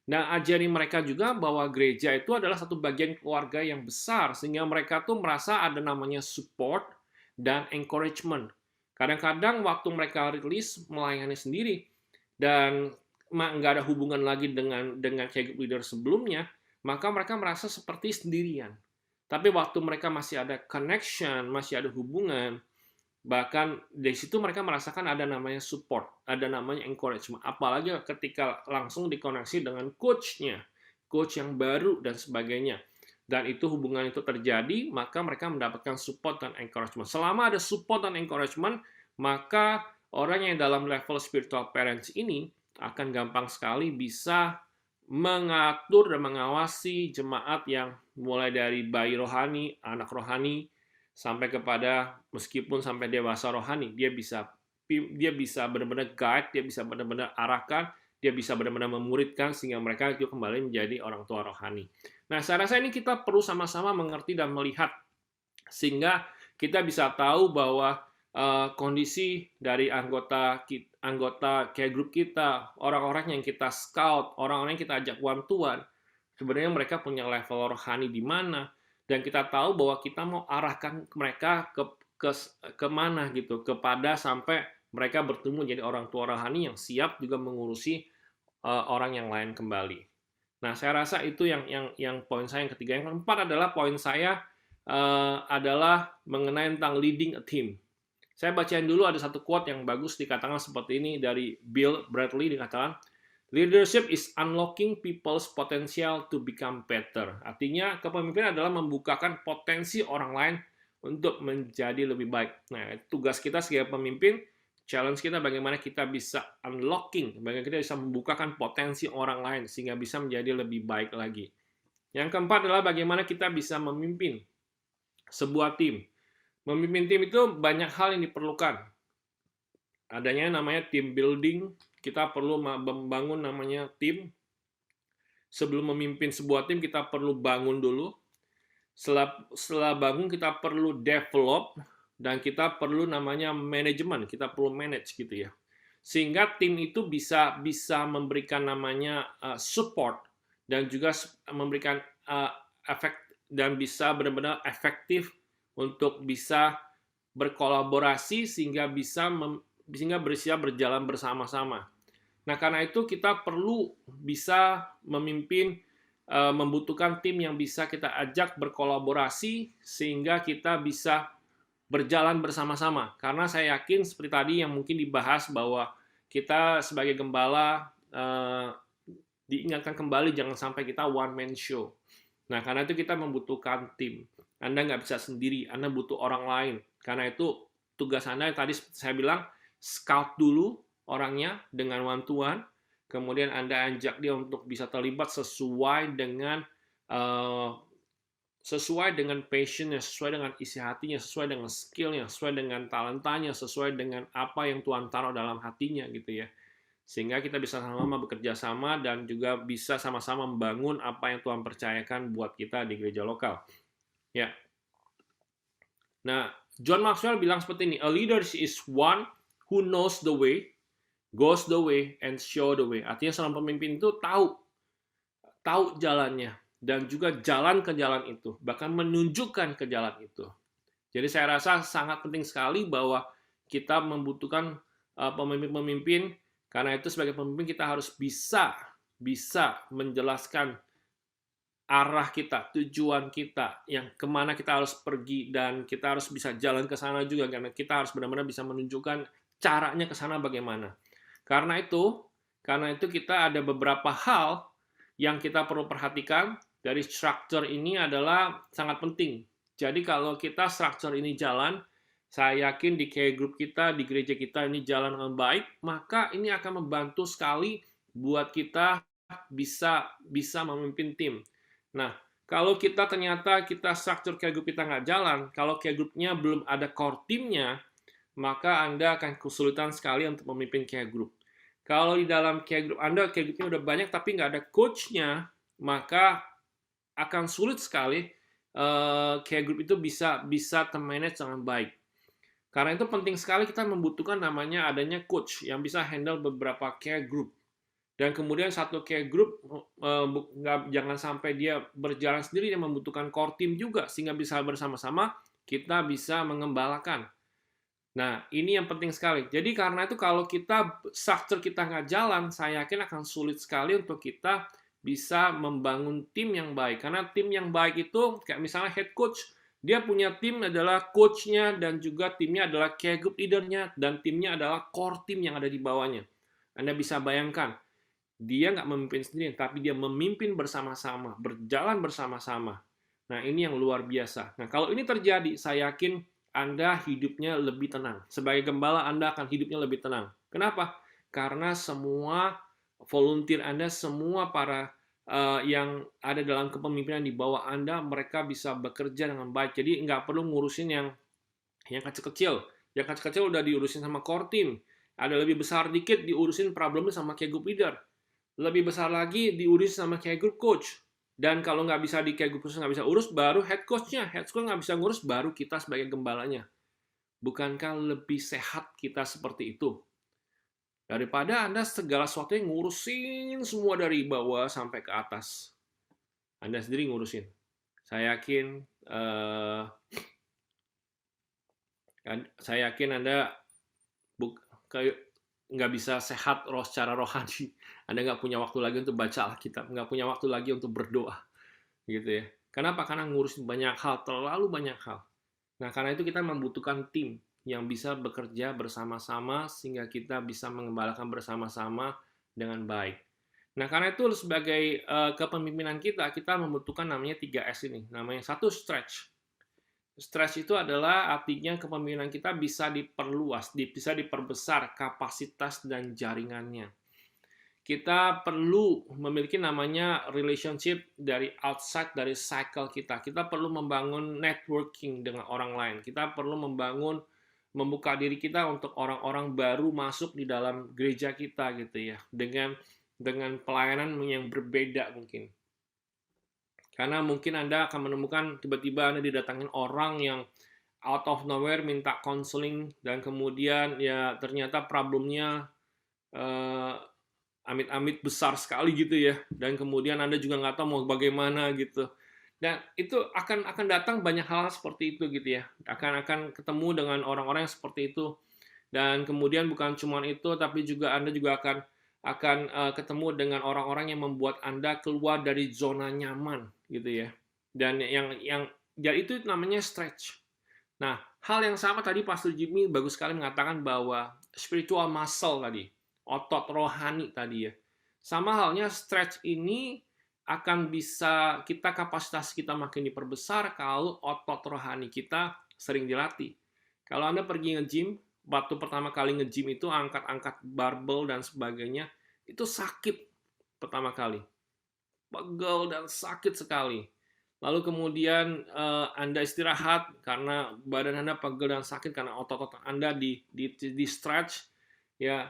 Nah, ajari mereka juga bahwa gereja itu adalah satu bagian keluarga yang besar, sehingga mereka tuh merasa ada namanya support dan encouragement. Kadang-kadang waktu mereka rilis melayani sendiri, dan nggak ada hubungan lagi dengan care group leader sebelumnya, maka mereka merasa seperti sendirian. Tapi waktu mereka masih ada connection, masih ada hubungan, bahkan dari situ mereka merasakan ada namanya support, ada namanya encouragement. Apalagi ketika langsung dikoneksi dengan coach-nya, coach yang baru dan sebagainya. Dan itu hubungan itu terjadi, maka mereka mendapatkan support dan encouragement. Selama ada support dan encouragement, maka orang yang dalam level spiritual parents ini akan gampang sekali bisa mengatur dan mengawasi jemaat yang mulai dari bayi rohani, anak rohani, sampai kepada meskipun sampai dewasa rohani, dia bisa benar-benar guide, dia bisa benar-benar arahkan, dia bisa benar-benar memuridkan sehingga mereka itu kembali menjadi orang tua rohani. Nah, saya rasa ini kita perlu sama-sama mengerti dan melihat sehingga kita bisa tahu bahwa kondisi dari anggota care group kita, orang-orang yang kita scout, orang-orang yang kita ajak one to one, sebenarnya mereka punya level rohani di mana, dan kita tahu bahwa kita mau arahkan mereka ke mana gitu, kepada sampai mereka bertemu jadi orang tua rohani yang siap juga mengurusi orang yang lain kembali. Nah, saya rasa itu yang poin saya yang ketiga. Yang keempat adalah poin saya adalah mengenai tentang leading a team. Saya bacain dulu, ada satu quote yang bagus dikatakan seperti ini dari Bill Bradley, dikatakan, leadership is unlocking people's potential to become better. Artinya, kepemimpinan adalah membukakan potensi orang lain untuk menjadi lebih baik. Nah, tugas kita sebagai pemimpin, challenge kita bagaimana kita bisa unlocking, bagaimana kita bisa membukakan potensi orang lain sehingga bisa menjadi lebih baik lagi. Yang keempat adalah bagaimana kita bisa memimpin sebuah tim. Memimpin tim itu banyak hal yang diperlukan. Adanya namanya team building, kita perlu membangun namanya tim. Sebelum memimpin sebuah tim, kita perlu bangun dulu. Setelah bangun, kita perlu develop, dan kita perlu namanya manajemen, kita perlu manage gitu ya. Sehingga tim itu bisa memberikan namanya support, dan juga memberikan efek, dan bisa benar-benar efektif untuk bisa berkolaborasi sehingga bisa berjalan bersama-sama. Nah, karena itu kita perlu bisa memimpin membutuhkan tim yang bisa kita ajak berkolaborasi sehingga kita bisa berjalan bersama-sama. Karena saya yakin seperti tadi yang mungkin dibahas bahwa kita sebagai gembala diingatkan kembali jangan sampai kita one man show. Nah, karena itu kita membutuhkan tim. Anda nggak bisa sendiri, Anda butuh orang lain. Karena itu tugas Anda yang tadi saya bilang, scout dulu orangnya dengan one to one, kemudian Anda ajak dia untuk bisa terlibat sesuai dengan passion-nya, sesuai dengan isi hatinya, sesuai dengan skill-nya, sesuai dengan talentanya, sesuai dengan apa yang Tuhan taruh dalam hatinya gitu ya. Sehingga kita bisa sama-sama bekerja sama dan juga bisa sama-sama membangun apa yang Tuhan percayakan buat kita di gereja lokal. Ya. Nah, John Maxwell bilang seperti ini, a leader is one who knows the way, goes the way, and show the way. Artinya seorang pemimpin itu tahu jalannya, dan juga jalan ke jalan itu, bahkan menunjukkan ke jalan itu. Jadi saya rasa sangat penting sekali bahwa kita membutuhkan pemimpin-pemimpin, karena itu sebagai pemimpin kita harus bisa menjelaskan arah kita, tujuan kita, yang kemana kita harus pergi, dan kita harus bisa jalan ke sana juga, karena kita harus benar-benar bisa menunjukkan caranya ke sana bagaimana. Karena itu kita ada beberapa hal yang kita perlu perhatikan dari struktur ini adalah sangat penting. Jadi kalau kita struktur ini jalan, saya yakin di care group kita, di gereja kita ini jalan dengan baik, maka ini akan membantu sekali buat kita bisa memimpin tim. Nah, kalau kita ternyata struktur care group kita nggak jalan, kalau care group-nya belum ada core team-nya, maka Anda akan kesulitan sekali untuk memimpin care group. Kalau di dalam care group Anda, care group-nya udah banyak tapi nggak ada coach-nya, maka akan sulit sekali care group itu bisa termanage dengan baik. Karena itu penting sekali kita membutuhkan namanya adanya coach yang bisa handle beberapa care group. Dan kemudian satu care group jangan sampai dia berjalan sendiri, yang membutuhkan core team juga sehingga bisa bersama-sama kita bisa mengembalakan. Nah, ini yang penting sekali. Jadi karena itu kalau struktur kita nggak jalan, saya yakin akan sulit sekali untuk kita bisa membangun tim yang baik. Karena tim yang baik itu kayak misalnya head coach, dia punya tim adalah coach-nya dan juga timnya adalah care group leader-nya dan timnya adalah core team yang ada di bawahnya. Anda bisa bayangkan, dia nggak memimpin sendiri, tapi dia memimpin bersama-sama, berjalan bersama-sama. Nah, ini yang luar biasa. Nah, kalau ini terjadi, saya yakin Anda hidupnya lebih tenang. Sebagai gembala, Anda akan hidupnya lebih tenang. Kenapa? Karena semua volunteer Anda, semua para yang ada dalam kepemimpinan di bawah Anda, mereka bisa bekerja dengan baik. Jadi nggak perlu ngurusin yang kecil-kecil. Yang kecil-kecil udah diurusin sama core team. Ada lebih besar dikit diurusin problemnya sama care group leader. Lebih besar lagi diurus sama care group coach. Dan kalau nggak bisa di care group coach nggak bisa urus, baru head coach-nya. Head coach nggak bisa ngurus, baru kita sebagai gembalanya. Bukankah lebih sehat kita seperti itu? Daripada Anda segala sesuatu yang ngurusin semua dari bawah sampai ke atas. Anda sendiri ngurusin. Saya yakin Anda nggak bisa sehat secara rohani. Anda nggak punya waktu lagi untuk baca Alkitab, nggak punya waktu lagi untuk berdoa, gitu ya. Kenapa? Karena ngurusin banyak hal, terlalu banyak hal. Nah, karena itu kita membutuhkan tim yang bisa bekerja bersama-sama sehingga kita bisa mengembalakan bersama-sama dengan baik. Nah, karena itu sebagai kepemimpinan kita membutuhkan namanya 3S ini. Namanya satu, stretch. Stretch itu adalah artinya kepemimpinan kita bisa diperluas, bisa diperbesar kapasitas dan jaringannya. Kita perlu memiliki namanya relationship dari outside, dari cycle kita. Kita perlu membangun networking dengan orang lain. Kita perlu membuka diri kita untuk orang-orang baru masuk di dalam gereja kita gitu ya. Dengan pelayanan yang berbeda mungkin. Karena mungkin Anda akan menemukan tiba-tiba Anda didatangin orang yang out of nowhere minta counseling dan kemudian ya ternyata problemnya amit-amit besar sekali gitu ya, dan kemudian Anda juga nggak tahu mau bagaimana gitu. Dan itu akan datang banyak hal seperti itu gitu ya. Akan ketemu dengan orang-orang yang seperti itu. Dan kemudian bukan cuma itu, tapi juga Anda juga akan ketemu dengan orang-orang yang membuat Anda keluar dari zona nyaman gitu ya. Dan jadi itu namanya stretch. Nah, hal yang sama tadi Pastor Jimmy bagus sekali mengatakan bahwa spiritual muscle tadi, otot rohani tadi ya. Sama halnya stretch ini akan bisa kapasitas kita makin diperbesar kalau otot rohani kita sering dilatih. Kalau Anda pergi nge-gym, waktu pertama kali nge-gym itu angkat-angkat barbel dan sebagainya, itu sakit pertama kali. Pegel dan sakit sekali. Lalu kemudian Anda istirahat karena badan Anda pegel dan sakit karena otot-otot Anda di stretch ya,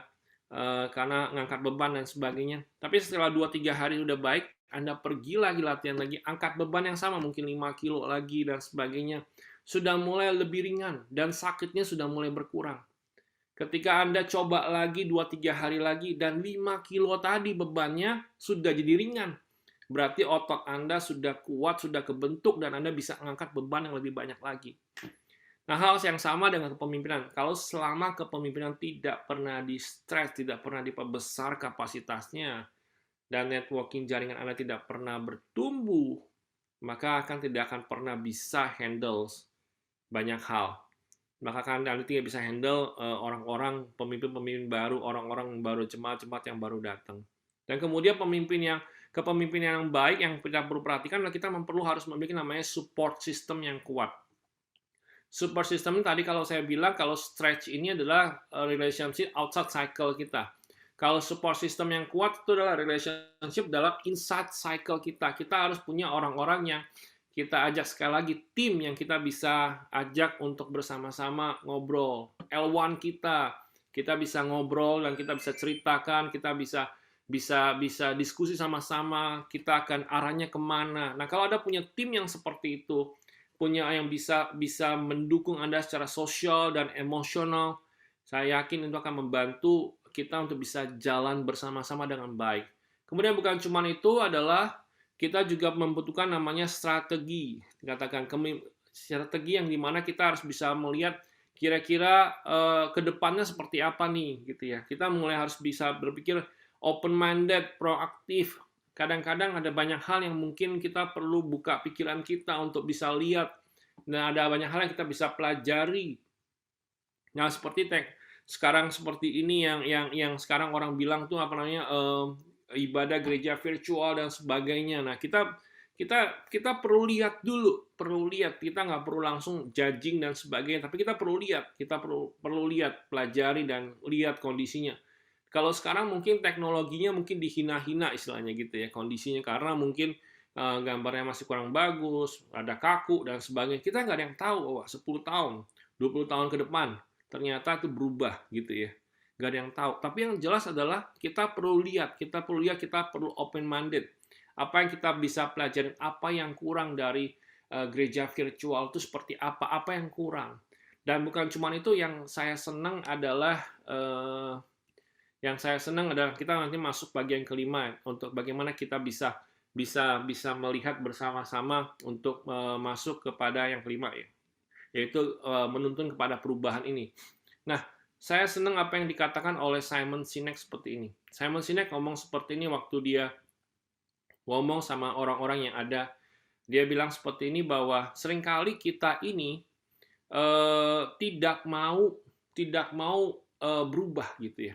karena ngangkat beban dan sebagainya. Tapi setelah 2-3 hari udah baik, Anda pergi lagi latihan lagi, angkat beban yang sama mungkin 5 kilo lagi dan sebagainya. Sudah mulai lebih ringan dan sakitnya sudah mulai berkurang. Ketika Anda coba lagi 2-3 hari lagi dan 5 kilo tadi bebannya sudah jadi ringan. Berarti otot Anda sudah kuat, sudah kebentuk, dan Anda bisa mengangkat beban yang lebih banyak lagi. Nah, hal yang sama dengan kepemimpinan. Kalau selama kepemimpinan tidak pernah di-stretch, tidak pernah diperbesar kapasitasnya, dan networking jaringan Anda tidak pernah bertumbuh, maka tidak akan pernah bisa handle banyak hal. Maka Anda tidak bisa handle orang-orang, pemimpin-pemimpin baru, orang-orang baru, jemaat-jemaat yang baru datang. Dan kemudian kepemimpinan yang baik yang kita perlu perhatikan adalah kita harus memiliki namanya support system yang kuat. Support system tadi kalau saya bilang, kalau stretch ini adalah relationship outside cycle kita. Kalau support system yang kuat itu adalah relationship dalam inside cycle kita. Kita harus punya orang-orang yang kita ajak, sekali lagi, tim yang kita bisa ajak untuk bersama-sama ngobrol. L1 kita bisa ngobrol dan kita bisa ceritakan, kita bisa diskusi sama-sama, kita akan arahnya kemana. Nah, kalau Anda punya tim yang seperti itu, punya yang bisa mendukung Anda secara sosial dan emosional, saya yakin itu akan membantu kita untuk bisa jalan bersama-sama dengan baik. Kemudian bukan cuma itu, adalah kita juga membutuhkan namanya strategi. Dikatakan strategi yang dimana kita harus bisa melihat kira-kira ke depannya seperti apa nih, gitu ya. Kita mulai harus bisa berpikir open-minded, proaktif. Kadang-kadang ada banyak hal yang mungkin kita perlu buka pikiran kita untuk bisa lihat. Nah, ada banyak hal yang kita bisa pelajari. Nah, seperti sekarang seperti ini yang sekarang orang bilang tuh apa namanya, ibadah gereja virtual dan sebagainya. Nah, kita perlu lihat dulu, kita nggak perlu langsung judging dan sebagainya, tapi kita perlu lihat, pelajari dan lihat kondisinya. Kalau sekarang mungkin teknologinya mungkin dihina-hina istilahnya gitu ya, kondisinya, karena mungkin gambarnya masih kurang bagus, ada kaku dan sebagainya. Kita nggak ada yang tahu bahwa 10 tahun, 20 tahun ke depan ternyata itu berubah gitu ya. Nggak ada yang tahu. Tapi yang jelas adalah kita perlu lihat, kita perlu open-minded. Apa yang kita bisa pelajari, apa yang kurang dari gereja virtual itu seperti apa yang kurang. Dan bukan cuma itu, yang saya senang adalah kita nanti masuk bagian kelima untuk bagaimana kita bisa melihat bersama-sama untuk masuk kepada yang kelima ya, yaitu menuntun kepada perubahan ini. Nah, saya senang apa yang dikatakan oleh Simon Sinek seperti ini. Simon Sinek ngomong seperti ini waktu dia ngomong sama orang-orang yang ada. Dia bilang seperti ini, bahwa seringkali kita ini tidak mau berubah gitu ya.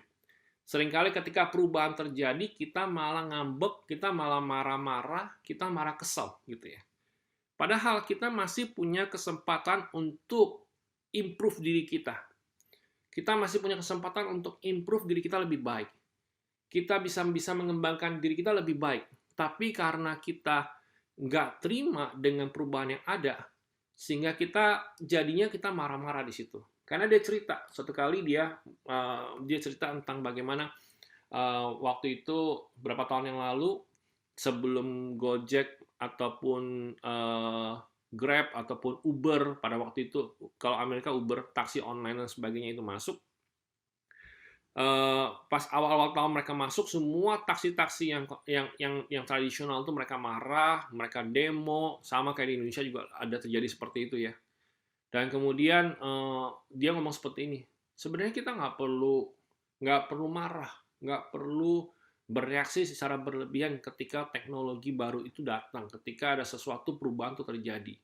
Seringkali ketika perubahan terjadi, kita malah ngambek, kita malah marah-marah, kita marah kesel gitu ya. Padahal kita masih punya kesempatan untuk improve diri kita. Kita masih punya kesempatan untuk improve diri kita lebih baik. Kita bisa mengembangkan diri kita lebih baik. Tapi karena kita nggak terima dengan perubahan yang ada, sehingga jadinya kita marah-marah di situ. Karena dia cerita, suatu kali dia cerita tentang bagaimana waktu itu berapa tahun yang lalu, sebelum Gojek ataupun Grab ataupun Uber pada waktu itu, kalau Amerika Uber, taksi online dan sebagainya itu masuk. Pas awal-awal tahun mereka masuk, semua taksi-taksi yang tradisional itu mereka marah, mereka demo, sama kayak di Indonesia juga ada terjadi seperti itu ya. Dan kemudian dia ngomong seperti ini, sebenarnya kita nggak perlu marah, nggak perlu bereaksi secara berlebihan ketika teknologi baru itu datang, ketika ada sesuatu perubahan itu terjadi.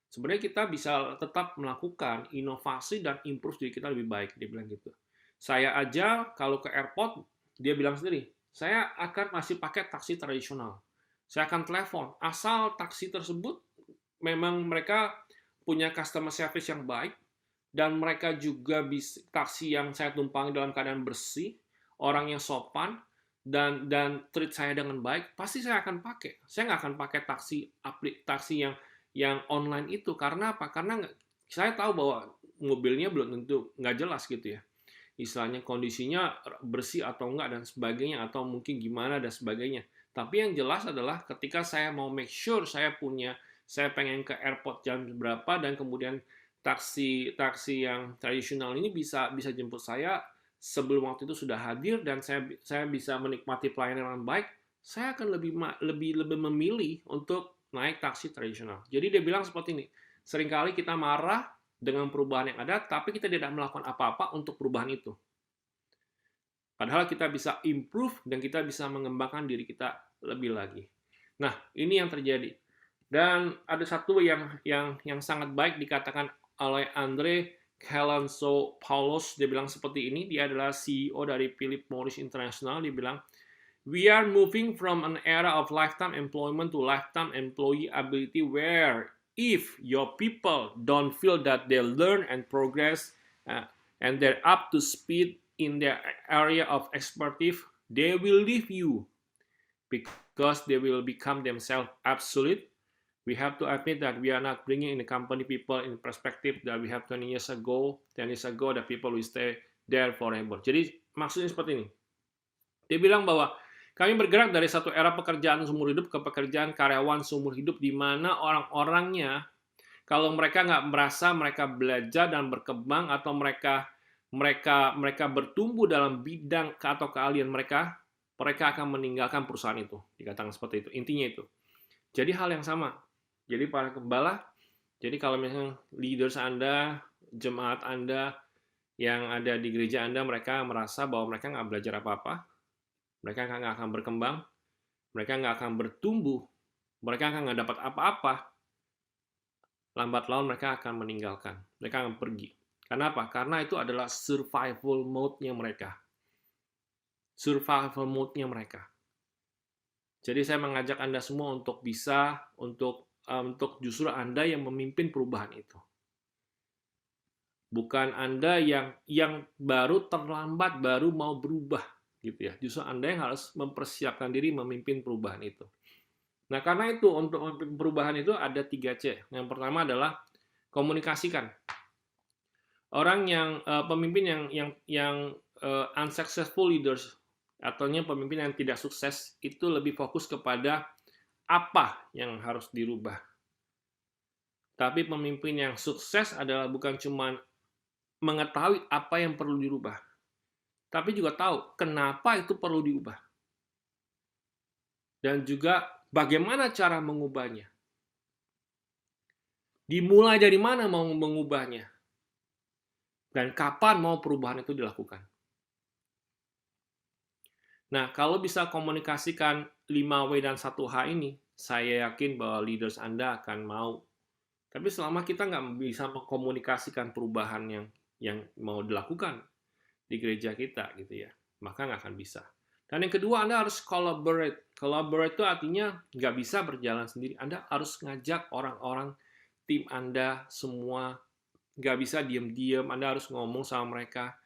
Sebenarnya kita bisa tetap melakukan inovasi dan improve diri kita lebih baik, dia bilang gitu. Saya aja kalau ke airport, dia bilang sendiri, saya akan masih pakai taksi tradisional. Saya akan telepon, asal taksi tersebut memang mereka punya customer service yang baik, dan mereka juga bisa taksi yang saya tumpangi dalam keadaan bersih, orang yang sopan, dan treat saya dengan baik, pasti saya akan pakai. Saya nggak akan pakai taksi yang online itu. Karena apa? Karena saya tahu bahwa mobilnya belum tentu nggak jelas gitu ya. Istilahnya kondisinya bersih atau enggak dan sebagainya, atau mungkin gimana dan sebagainya. Tapi yang jelas adalah ketika saya mau make sure saya pengen ke airport jam berapa, dan kemudian taksi yang tradisional ini bisa jemput saya sebelum waktu itu sudah hadir, dan saya bisa menikmati pelayanan yang baik, saya akan lebih memilih untuk naik taksi tradisional. Jadi dia bilang seperti ini, seringkali kita marah dengan perubahan yang ada, tapi kita tidak melakukan apa-apa untuk perubahan itu. Padahal kita bisa improve dan kita bisa mengembangkan diri kita lebih lagi. Nah, ini yang terjadi. Dan ada satu yang sangat baik dikatakan oleh Andre Calanso-Paulos. Dia bilang seperti ini, dia adalah CEO dari Philip Morris International. Dia bilang, we are moving from an era of lifetime employment to lifetime employability where if your people don't feel that they learn and progress and they're up to speed in their area of expertise, they will leave you because they will become themselves obsolete. We have to admit that we are not bringing in the company people in perspective that we have 10 years ago, that people will stay there forever. Jadi maksudnya seperti ini. Dia bilang bahwa kami bergerak dari satu era pekerjaan seumur hidup ke pekerjaan karyawan seumur hidup, di mana orang-orangnya, kalau mereka nggak merasa mereka belajar dan berkembang, atau mereka bertumbuh dalam bidang atau keahlian mereka akan meninggalkan perusahaan itu. Dikatakan seperti itu. Intinya itu. Jadi hal yang sama. Jadi para gembala, jadi kalau misalnya leaders Anda, jemaat Anda yang ada di gereja Anda, mereka merasa bahwa mereka nggak belajar apa-apa, mereka nggak akan berkembang, mereka nggak akan bertumbuh, mereka nggak dapat apa-apa, lambat laun mereka akan meninggalkan, mereka akan pergi. Kenapa? Karena itu adalah survival mode-nya mereka. Survival mode-nya mereka. Jadi saya mengajak Anda semua untuk bisa, untuk justru Anda yang memimpin perubahan itu. Bukan Anda yang baru terlambat, baru mau berubah gitu ya. Justru Anda yang harus mempersiapkan diri memimpin perubahan itu. Nah, karena itu untuk memimpin perubahan itu ada 3C. Yang pertama adalah komunikasikan. Orang yang pemimpin yang unsuccessful leaders, atau pemimpin yang tidak sukses, itu lebih fokus kepada apa yang harus dirubah. Tapi pemimpin yang sukses adalah bukan cuma mengetahui apa yang perlu dirubah, tapi juga tahu kenapa itu perlu diubah. Dan juga bagaimana cara mengubahnya. Dimulai dari mana mau mengubahnya. Dan kapan mau perubahan itu dilakukan. Nah, kalau bisa komunikasikan 5W dan 1H ini, saya yakin bahwa leaders Anda akan mau. Tapi selama kita nggak bisa mengkomunikasikan perubahan yang mau dilakukan di gereja kita, gitu ya, maka nggak akan bisa. Dan yang kedua, Anda harus collaborate. Collaborate itu artinya nggak bisa berjalan sendiri. Anda harus ngajak orang-orang tim Anda semua. Nggak bisa diem-diem. Anda harus ngomong sama mereka,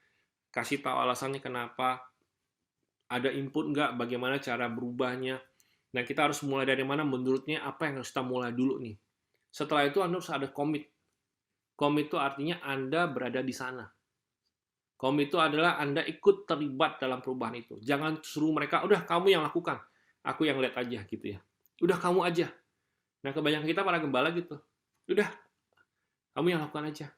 kasih tahu alasannya kenapa, ada input nggak, bagaimana cara berubahnya. Dan kita harus mulai dari mana, menurutnya apa yang harus kita mulai dulu nih. Setelah itu Anda harus ada commit. Commit itu artinya Anda berada di sana. Commit itu adalah Anda ikut terlibat dalam perubahan itu. Jangan suruh mereka, udah kamu yang lakukan, aku yang lihat aja gitu ya. Udah kamu aja. Nah, kebanyakan kita para gembala gitu. Udah, kamu yang lakukan aja.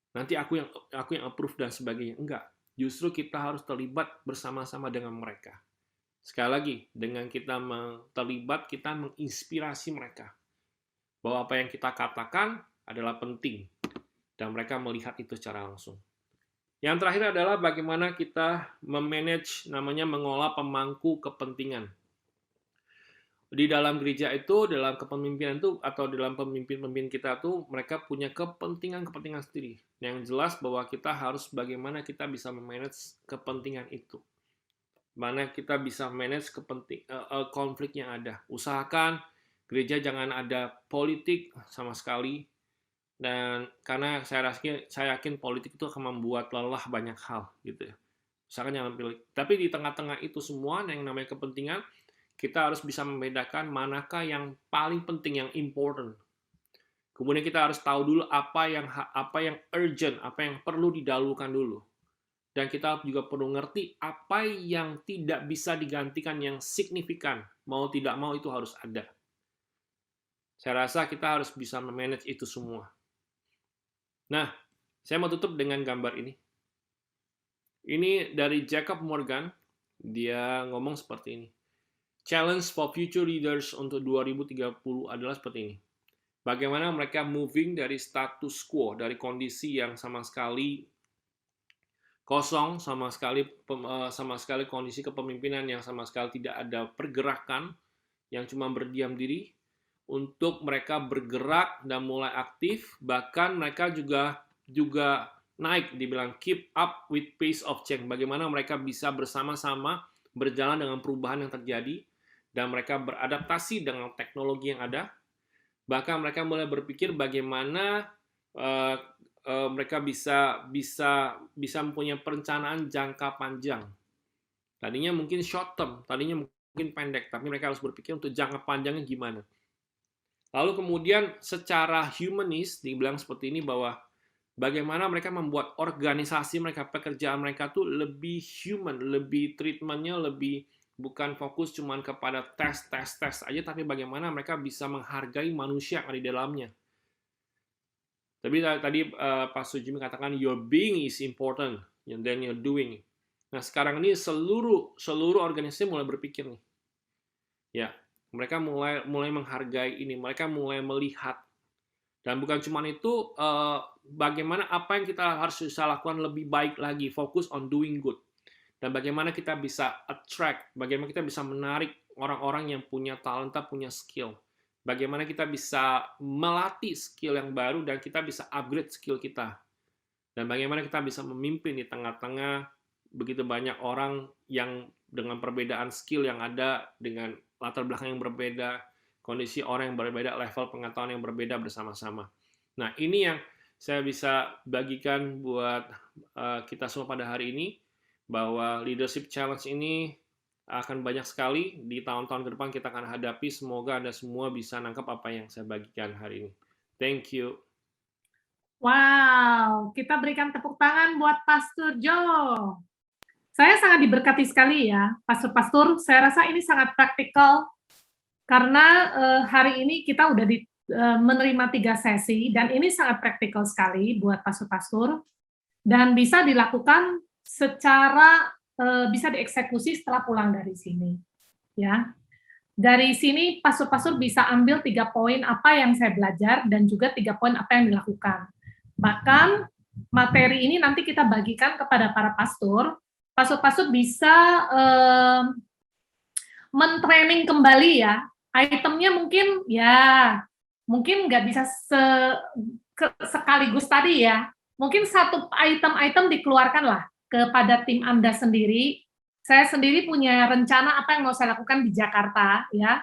Nanti aku yang approve dan sebagainya. Enggak. Justru kita harus terlibat bersama-sama dengan mereka. Sekali lagi, dengan kita terlibat, kita menginspirasi mereka. Bahwa apa yang kita katakan adalah penting. Dan mereka melihat itu secara langsung. Yang terakhir adalah bagaimana kita memanage, namanya mengolah pemangku kepentingan. Di dalam gereja itu, dalam kepemimpinan itu, atau dalam pemimpin-pemimpin kita tuh, mereka punya kepentingan-kepentingan sendiri. Yang jelas bahwa kita harus bagaimana kita bisa memanage kepentingan itu. Mana kita bisa manage konflik yang ada. Usahakan gereja jangan ada politik sama sekali. Dan karena saya yakin politik itu akan membuat lelah banyak hal gitu ya. Misalkan jangan pilih. Tapi di tengah-tengah itu semua yang namanya kepentingan, kita harus bisa membedakan manakah yang paling penting, yang important. Kemudian kita harus tahu dulu apa yang urgent, apa yang perlu didahulukan dulu. Dan kita juga perlu ngerti apa yang tidak bisa digantikan, yang signifikan. Mau tidak mau itu harus ada. Saya rasa kita harus bisa memanage itu semua. Nah, saya mau tutup dengan gambar ini. Ini dari Jacob Morgan. Dia ngomong seperti ini. Challenge for future leaders untuk 2030 adalah seperti ini. Bagaimana mereka moving dari status quo, dari kondisi yang sama sekali kosong, sama sekali kondisi kepemimpinan yang sama sekali tidak ada pergerakan, yang cuma berdiam diri, untuk mereka bergerak dan mulai aktif, bahkan mereka juga naik, dibilang keep up with pace of change. Bagaimana mereka bisa bersama-sama berjalan dengan perubahan yang terjadi, dan mereka beradaptasi dengan teknologi yang ada. Bahkan mereka mulai berpikir bagaimana mereka bisa mempunyai perencanaan jangka panjang. Tadinya mungkin short term, tadinya mungkin pendek, tapi mereka harus berpikir untuk jangka panjangnya gimana. Lalu kemudian secara humanis dibilang seperti ini, bahwa bagaimana mereka membuat organisasi mereka, pekerjaan mereka tuh lebih human, lebih treatmentnya lebih bukan fokus cuma kepada tes aja, tapi bagaimana mereka bisa menghargai manusia yang ada di dalamnya. Tapi tadi Pak Sujimi katakan your being is important than your doing. Nah, sekarang ini seluruh organisasi mulai berpikir nih. Ya, mereka mulai menghargai ini, mereka mulai melihat. Dan bukan cuma itu, bagaimana apa yang kita harus bisa lakukan lebih baik lagi, fokus on doing good. Dan bagaimana kita bisa attract, bagaimana kita bisa menarik orang-orang yang punya talenta, punya skill. Bagaimana kita bisa melatih skill yang baru dan kita bisa upgrade skill kita. Dan bagaimana kita bisa memimpin di tengah-tengah begitu banyak orang yang dengan perbedaan skill yang ada, dengan latar belakang yang berbeda, kondisi orang yang berbeda, level pengetahuan yang berbeda bersama-sama. Nah, ini yang saya bisa bagikan buat kita semua pada hari ini, bahwa leadership challenge ini akan banyak sekali di tahun-tahun ke depan kita akan hadapi. Semoga Anda semua bisa nangkap apa yang saya bagikan hari ini. Thank you. Wow, kita berikan tepuk tangan buat Pastor Joe. Saya sangat diberkati sekali ya, Pastor. Saya rasa ini sangat praktikal, karena hari ini kita udah menerima 3 sesi, dan ini sangat praktikal sekali buat pastor-pastor, dan bisa dilakukan secara bisa dieksekusi setelah pulang dari sini. Ya, dari sini pastor-pastor bisa ambil 3 poin apa yang saya belajar, dan juga 3 poin apa yang dilakukan. Bahkan materi ini nanti kita bagikan kepada para pastor. Pastor-pastor bisa men-training kembali ya. Itemnya mungkin nggak bisa sekaligus tadi ya. Mungkin satu item dikeluarkan lah kepada tim Anda sendiri. Saya sendiri punya rencana apa yang mau saya lakukan di Jakarta ya.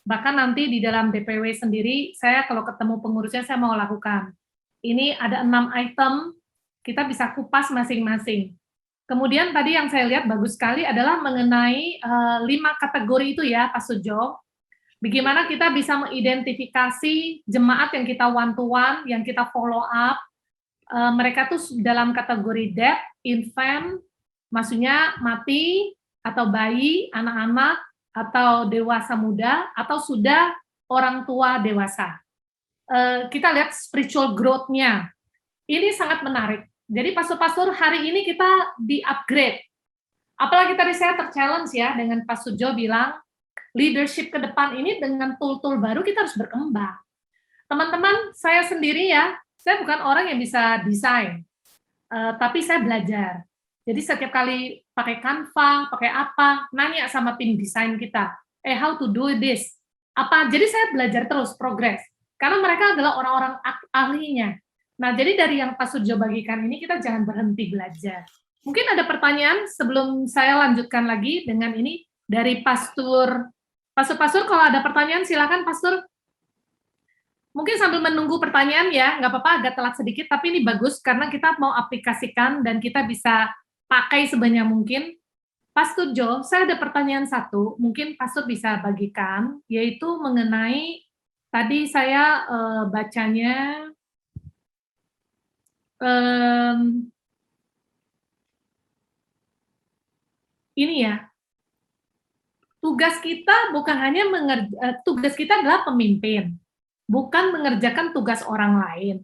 Bahkan nanti di dalam DPW sendiri, saya kalau ketemu pengurusnya saya mau lakukan. Ini ada 6 item, kita bisa kupas masing-masing. Kemudian tadi yang saya lihat bagus sekali adalah mengenai 5 kategori itu ya, Pak Sujo. Bagaimana kita bisa mengidentifikasi jemaat yang kita one-to-one, yang kita follow up, mereka tuh dalam kategori death, infant, maksudnya mati, atau bayi, anak-anak, atau dewasa muda, atau sudah orang tua dewasa. Kita lihat spiritual growth-nya. Ini sangat menarik. Jadi pastor-pastor hari ini kita di-upgrade. Apalagi tadi saya ter-challenge ya, dengan Pak Sujo bilang, leadership ke depan ini dengan tool-tool baru kita harus berkembang. Teman-teman, saya sendiri ya, saya bukan orang yang bisa desain. tapi saya belajar. Jadi setiap kali pakai Canva, pakai apa, nanya sama tim desain kita, how to do this? Apa? Jadi saya belajar terus, progres. Karena mereka adalah orang-orang ahlinya. Nah, jadi dari yang Pak Surjo bagikan ini, kita jangan berhenti belajar. Mungkin ada pertanyaan sebelum saya lanjutkan lagi dengan ini dari Pastor. Pastor, kalau ada pertanyaan silakan Pastor. Mungkin sambil menunggu pertanyaan ya, nggak apa-apa agak telat sedikit, tapi ini bagus karena kita mau aplikasikan dan kita bisa pakai sebanyak mungkin. Pastor Jo, saya ada pertanyaan satu, mungkin Pastor bisa bagikan, yaitu mengenai tadi saya bacanya ini ya, tugas kita bukan hanya tugas kita adalah pemimpin, bukan mengerjakan tugas orang lain.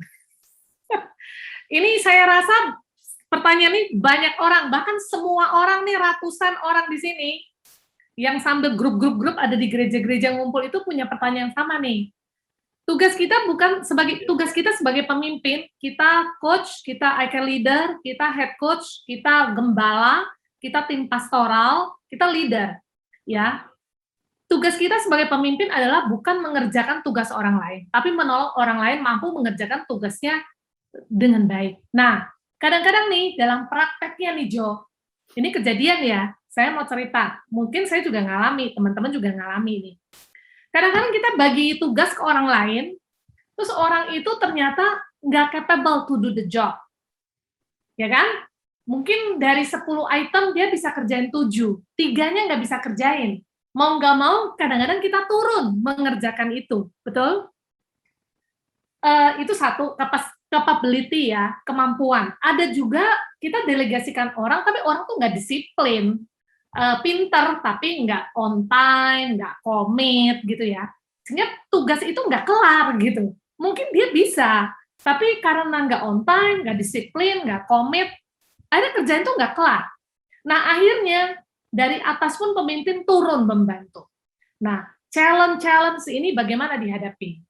Ini saya rasa pertanyaan ini banyak orang, bahkan semua orang nih, ratusan orang di sini, yang sambil grup-grup ada di gereja-gereja ngumpul itu punya pertanyaan sama nih. Tugas kita tugas kita sebagai pemimpin, kita coach, kita IK leader, kita head coach, kita gembala, kita tim pastoral, kita leader, ya. Tugas kita sebagai pemimpin adalah bukan mengerjakan tugas orang lain, tapi menolong orang lain mampu mengerjakan tugasnya dengan baik. Nah, kadang-kadang nih dalam prakteknya nih Jo, ini kejadian ya, saya mau cerita, mungkin saya juga ngalami, teman-teman juga ngalami nih. Kadang-kadang kita bagi tugas ke orang lain, terus orang itu ternyata nggak capable to do the job. Ya kan? Mungkin dari 10 item dia bisa kerjain 7, 3-nya nggak bisa kerjain. Mau nggak mau, kadang-kadang kita turun mengerjakan itu, betul? Itu satu, capability ya, kemampuan. Ada juga kita delegasikan orang, tapi orang tuh nggak disiplin, pinter tapi nggak on time, nggak komit gitu ya. Sehingga tugas itu nggak kelar gitu. Mungkin dia bisa, tapi karena nggak on time, nggak disiplin, nggak komit, akhirnya kerjaan itu nggak kelar. Nah, akhirnya dari atas pun pemimpin turun membantu. Nah, challenge ini bagaimana dihadapi?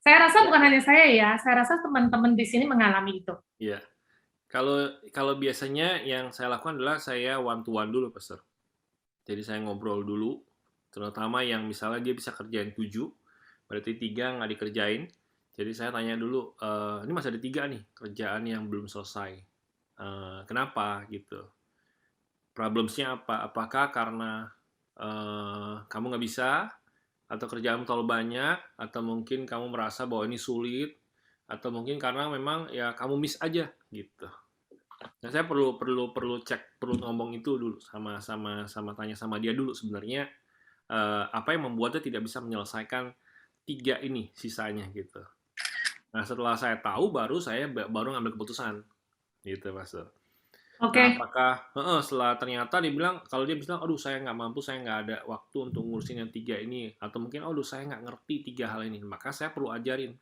Saya rasa bukan hanya saya ya, saya rasa teman-teman di sini mengalami itu. Iya. Kalau biasanya yang saya lakukan adalah saya one to one dulu, Pastor. Jadi saya ngobrol dulu, terutama yang misalnya dia bisa kerjain 7, berarti 3 nggak dikerjain. Jadi saya tanya dulu, ini masih ada 3 nih kerjaan yang belum selesai. Kenapa gitu? Problemsnya apa? Apakah karena kamu nggak bisa, atau kerjaan terlalu banyak, atau mungkin kamu merasa bahwa ini sulit, atau mungkin karena memang ya kamu miss aja gitu. Nah, saya perlu ngomong itu dulu sama tanya sama dia dulu sebenarnya apa yang membuatnya tidak bisa menyelesaikan 3 ini sisanya gitu. Nah, setelah saya tahu baru ngambil keputusan gitu, Pastor. Nah, apakah setelah ternyata kalau dia bilang, aduh saya nggak mampu, saya nggak ada waktu untuk ngurusin yang 3 ini, atau mungkin, aduh saya nggak ngerti 3 hal ini, maka saya perlu ajarin.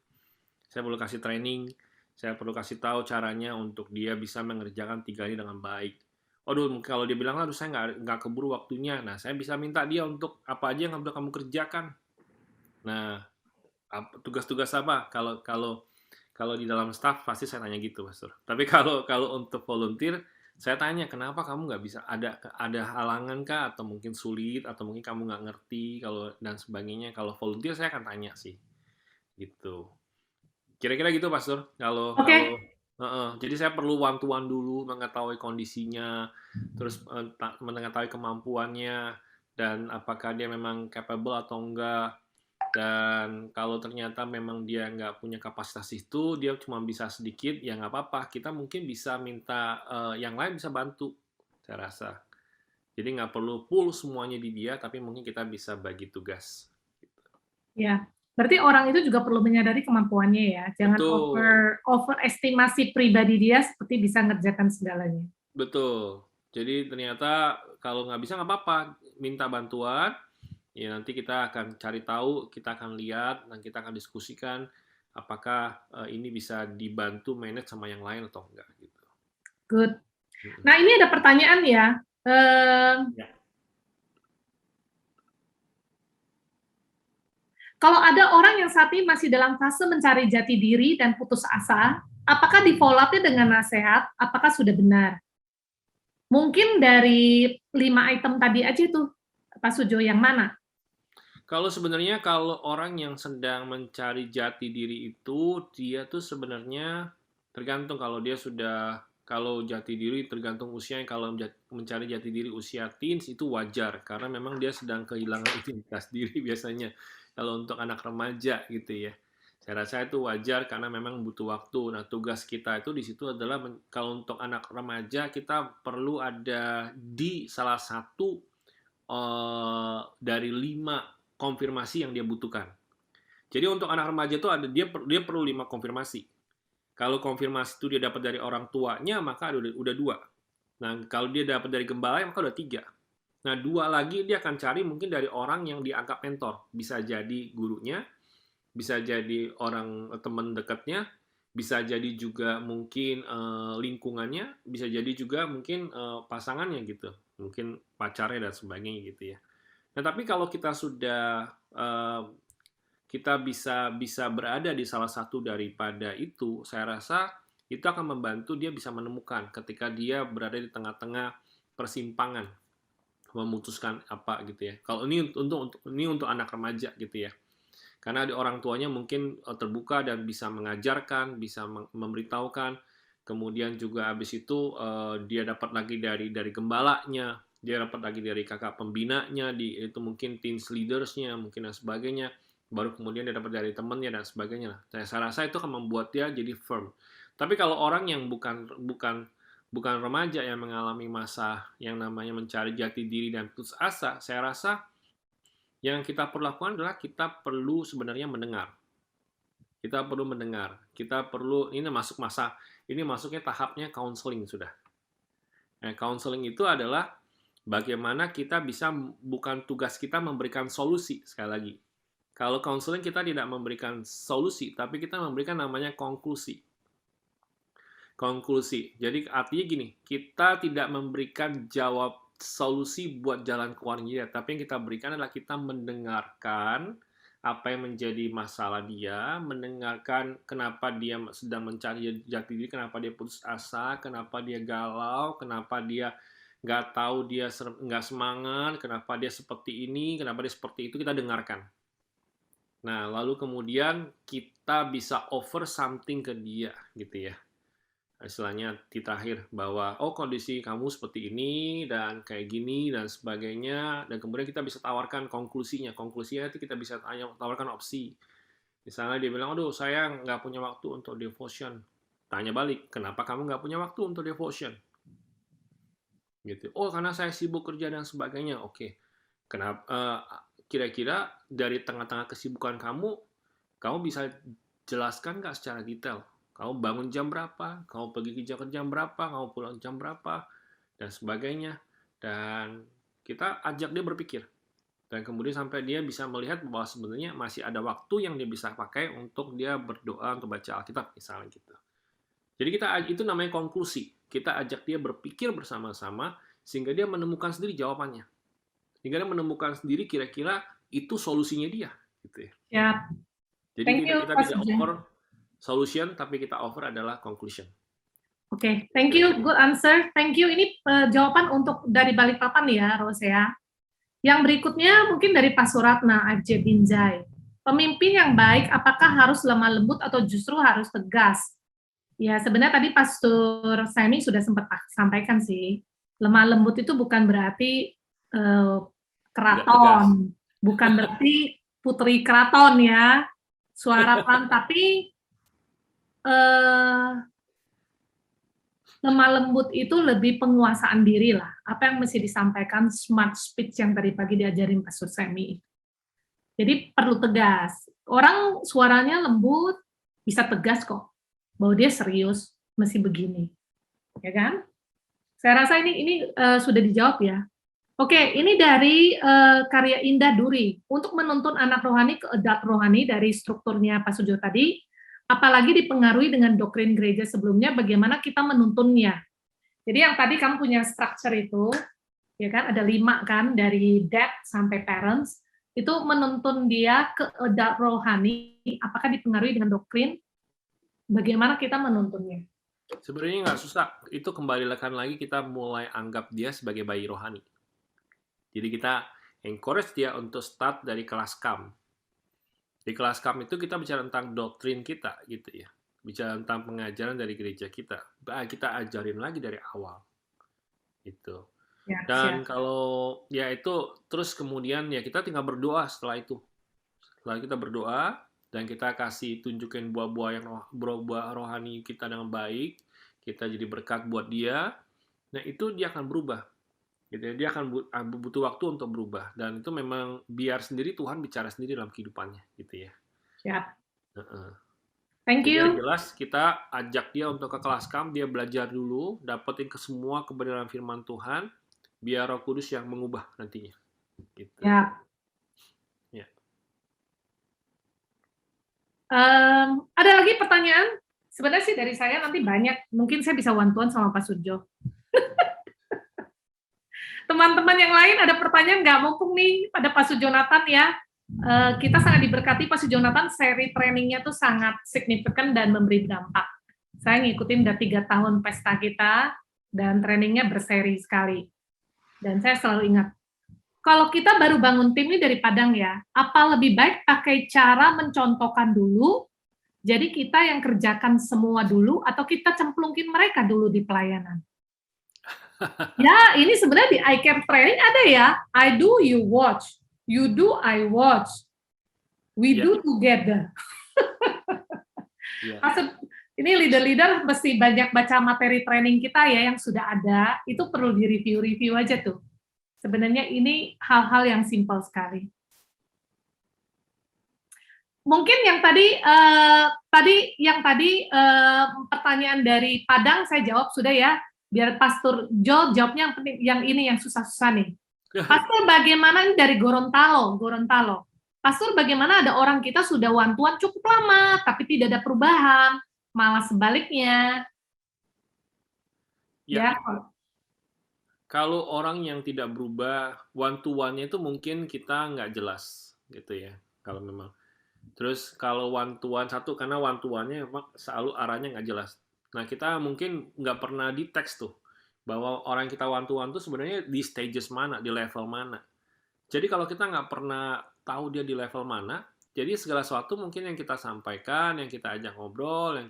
Saya perlu kasih training, saya perlu kasih tahu caranya untuk dia bisa mengerjakan 3 ini dengan baik. Aduh, kalau dia bilang, aduh saya nggak keburu waktunya, nah saya bisa minta dia untuk apa aja yang udah kamu kerjakan. Nah, tugas-tugas apa? Kalau di dalam staff pasti saya tanya gitu, Pastor. Tapi kalau untuk volunteer, saya tanya kenapa kamu nggak bisa, ada halangan kah, atau mungkin sulit, atau mungkin kamu nggak ngerti dan sebagainya. Kalau volunteer saya akan tanya sih, gitu. Kira-kira gitu, Pastor. Jadi saya perlu one to one dulu, mengetahui kondisinya, terus mengetahui kemampuannya, dan apakah dia memang capable atau enggak. Dan kalau ternyata memang dia nggak punya kapasitas itu, dia cuma bisa sedikit, ya nggak apa-apa. Kita mungkin bisa minta yang lain bisa bantu, saya rasa. Jadi nggak perlu full semuanya di dia, tapi mungkin kita bisa bagi tugas. Ya, berarti orang itu juga perlu menyadari kemampuannya ya. Jangan overestimasi pribadi dia seperti bisa ngerjakan segalanya. Betul. Jadi ternyata kalau nggak bisa nggak apa-apa, minta bantuan. Ya, nanti kita akan cari tahu, kita akan lihat, dan kita akan diskusikan apakah ini bisa dibantu manage sama yang lain atau enggak. Gitu. Good. Nah, ini ada pertanyaan ya. Kalau ada orang yang saat ini masih dalam fase mencari jati diri dan putus asa, apakah di follow up-nya dengan nasihat, apakah sudah benar? Mungkin dari 5 item tadi aja tuh, Pak Sujo, yang mana? Kalau sebenarnya kalau orang yang sedang mencari jati diri itu, dia tuh sebenarnya tergantung kalau jati diri tergantung usianya. Kalau mencari jati diri usia teens itu wajar, karena memang dia sedang kehilangan identitas diri biasanya. Kalau untuk anak remaja gitu ya. Saya rasa itu wajar karena memang butuh waktu. Nah, tugas kita itu di situ adalah kalau untuk anak remaja kita perlu ada di salah satu dari 5 konfirmasi yang dia butuhkan. Jadi untuk anak remaja itu dia perlu 5 konfirmasi. Kalau konfirmasi itu dia dapat dari orang tuanya, maka udah 2. Nah, kalau dia dapat dari gembala, maka udah 3. Nah, 2 lagi dia akan cari mungkin dari orang yang dianggap mentor. Bisa jadi gurunya, bisa jadi orang teman dekatnya, bisa jadi juga mungkin lingkungannya, bisa jadi juga mungkin pasangannya gitu, mungkin pacarnya dan sebagainya gitu ya. Nah, tapi kalau kita sudah kita bisa berada di salah satu daripada itu, saya rasa itu akan membantu dia bisa menemukan ketika dia berada di tengah-tengah persimpangan memutuskan apa gitu ya. Kalau ini untuk anak remaja gitu ya. Karena di orang tuanya mungkin terbuka dan bisa mengajarkan, bisa memberitahukan. Kemudian juga habis itu dia dapat lagi dari gembalanya, dia dapat lagi dari kakak pembinanya, itu mungkin teens leadersnya, mungkin dan sebagainya. Baru kemudian dia dapat dari temannya dan sebagainya. Saya rasa itu akan membuat dia jadi firm. Tapi kalau orang yang bukan remaja yang mengalami masa yang namanya mencari jati diri dan putus asa, saya rasa yang kita perlu lakukan adalah kita perlu sebenarnya mendengar. Kita perlu mendengar. Kita perlu, ini masuknya tahapnya counseling sudah. Nah, counseling itu adalah bagaimana kita bisa, bukan tugas kita memberikan solusi, sekali lagi. Kalau counseling kita tidak memberikan solusi, tapi kita memberikan namanya konklusi. Konklusi. Jadi artinya gini, kita tidak memberikan jawab solusi buat jalan keluarnya, tapi yang kita berikan adalah kita mendengarkan apa yang menjadi masalah dia, mendengarkan kenapa dia sedang mencari jati diri, kenapa dia putus asa, kenapa dia galau, kenapa dia nggak tahu, dia nggak semangat, kenapa dia seperti ini, kenapa dia seperti itu, kita dengarkan. Nah, lalu kemudian kita bisa offer something ke dia, gitu ya. Istilahnya di terakhir bahwa kondisi kamu seperti ini dan kayak gini dan sebagainya, dan kemudian kita bisa tawarkan konklusinya itu kita bisa tawarkan opsi. Misalnya dia bilang, aduh saya nggak punya waktu untuk devotion, tanya balik, kenapa kamu nggak punya waktu untuk devotion gitu? Karena saya sibuk kerja dan sebagainya. Oke, kenapa, kira-kira dari tengah-tengah kesibukan kamu bisa jelaskan nggak secara detail? Kamu bangun jam berapa, kamu pergi kerja jam berapa, kamu pulang jam berapa, dan sebagainya. Dan kita ajak dia berpikir. Dan kemudian sampai dia bisa melihat bahwa sebenarnya masih ada waktu yang dia bisa pakai untuk dia berdoa, untuk baca Alkitab, misalnya gitu. Jadi itu namanya konklusi. Kita ajak dia berpikir bersama-sama, sehingga dia menemukan sendiri jawabannya. Sehingga dia menemukan sendiri kira-kira itu solusinya dia. Gitu ya. Yep. Jadi kita tidak offer solution, tapi kita offer adalah conclusion. Oke, thank you, good answer. Thank you. Ini jawaban untuk dari Balikpapan ya, Rose ya. Yang berikutnya mungkin dari Pak Suratna, FJ Binjai. Pemimpin yang baik apakah harus lemah lembut atau justru harus tegas? Ya, sebenarnya tadi Pastor Semi sudah sempat sampaikan sih. Lemah lembut itu bukan berarti keraton, bukan berarti putri keraton ya, suara pelan, tapi lemah lembut itu lebih penguasaan diri lah. Apa yang mesti disampaikan, smart speech yang tadi pagi diajarin Pastor Semi. Jadi perlu tegas. Orang suaranya lembut, bisa tegas kok. Bahwa dia serius, mesti begini. Ya kan? Saya rasa ini sudah dijawab ya. Oke, ini dari karya Indah Duri. Untuk menuntun anak rohani ke adult rohani dari strukturnya Pak Sujo tadi, apalagi dipengaruhi dengan doktrin gereja sebelumnya, bagaimana kita menuntunnya. Jadi yang tadi kamu punya structure itu, ya kan, ada 5 kan, dari dad sampai parents, itu menuntun dia ke adult rohani, apakah dipengaruhi dengan doktrin? Bagaimana kita menuntunnya? Sebenarnya nggak susah. Itu kembalikan lagi kita mulai anggap dia sebagai bayi rohani. Jadi kita encourage dia untuk start dari kelas KAM. Di kelas KAM itu kita bicara tentang doktrin kita gitu ya. Bicara tentang pengajaran dari gereja kita. Kita ajarin lagi dari awal. Gitu. Ya, Dan siap. kalau ya itu terus kemudian ya kita tinggal berdoa setelah itu. Setelah kita berdoa dan kita kasih tunjukin buah-buah yang buah rohani kita dengan baik, kita jadi berkat buat dia. Nah, itu dia akan berubah. Gitu ya. Dia akan butuh waktu untuk berubah dan itu memang biar sendiri Tuhan bicara sendiri dalam kehidupannya gitu ya. Siap. Heeh. Thank Jadi yang you. jelas kita ajak dia untuk ke kelas KAM, dia belajar dulu, dapetin ke semua kebenaran firman Tuhan, biar Roh Kudus yang mengubah nantinya. Gitu. Ya. Ya. Ada lagi pertanyaan? Sebenarnya sih dari saya nanti banyak. Mungkin saya bisa one-to-one sama Pak Sujo. Teman-teman yang lain ada pertanyaan nggak? Mumpung nih pada Pak Sujonathan ya. Kita sangat diberkati Pak Sujonathan, seri trainingnya tuh sangat signifikan dan memberi dampak. Saya ngikutin udah 3 tahun pesta kita, dan trainingnya berseri sekali. Dan saya selalu ingat, kalau kita baru bangun tim ini dari Padang ya, apa lebih baik pakai cara mencontohkan dulu, jadi kita yang kerjakan semua dulu, atau kita cemplungin mereka dulu di pelayanan? Ya, ini sebenarnya di iCare Training ada ya, I do, you watch. You do, I watch. We do together. Maksud, ini leader-leader mesti banyak baca materi training kita ya yang sudah ada, itu perlu di-review-review aja tuh. Sebenarnya ini hal-hal yang simpel sekali. Mungkin yang tadi pertanyaan dari Padang saya jawab sudah ya, biar Pastor Jo jawabnya yang ini yang susah-susah nih. Pastor, bagaimana dari Gorontalo? Pastor, bagaimana ada orang kita sudah one-to-one cukup lama, tapi tidak ada perubahan, malah sebaliknya. Ya. Kalau orang yang tidak berubah, one-to-one-nya itu mungkin kita nggak jelas, gitu ya. Kalau memang. Terus kalau one-to-one satu, karena one-to-one-nya memang selalu arahnya nggak jelas. Nah, kita mungkin nggak pernah di teks tuh, bahwa orang kita one-to-one tuh sebenarnya di stages mana, di level mana. Jadi kalau kita nggak pernah tahu dia di level mana, jadi segala sesuatu mungkin yang kita sampaikan, yang kita ajak ngobrol, yang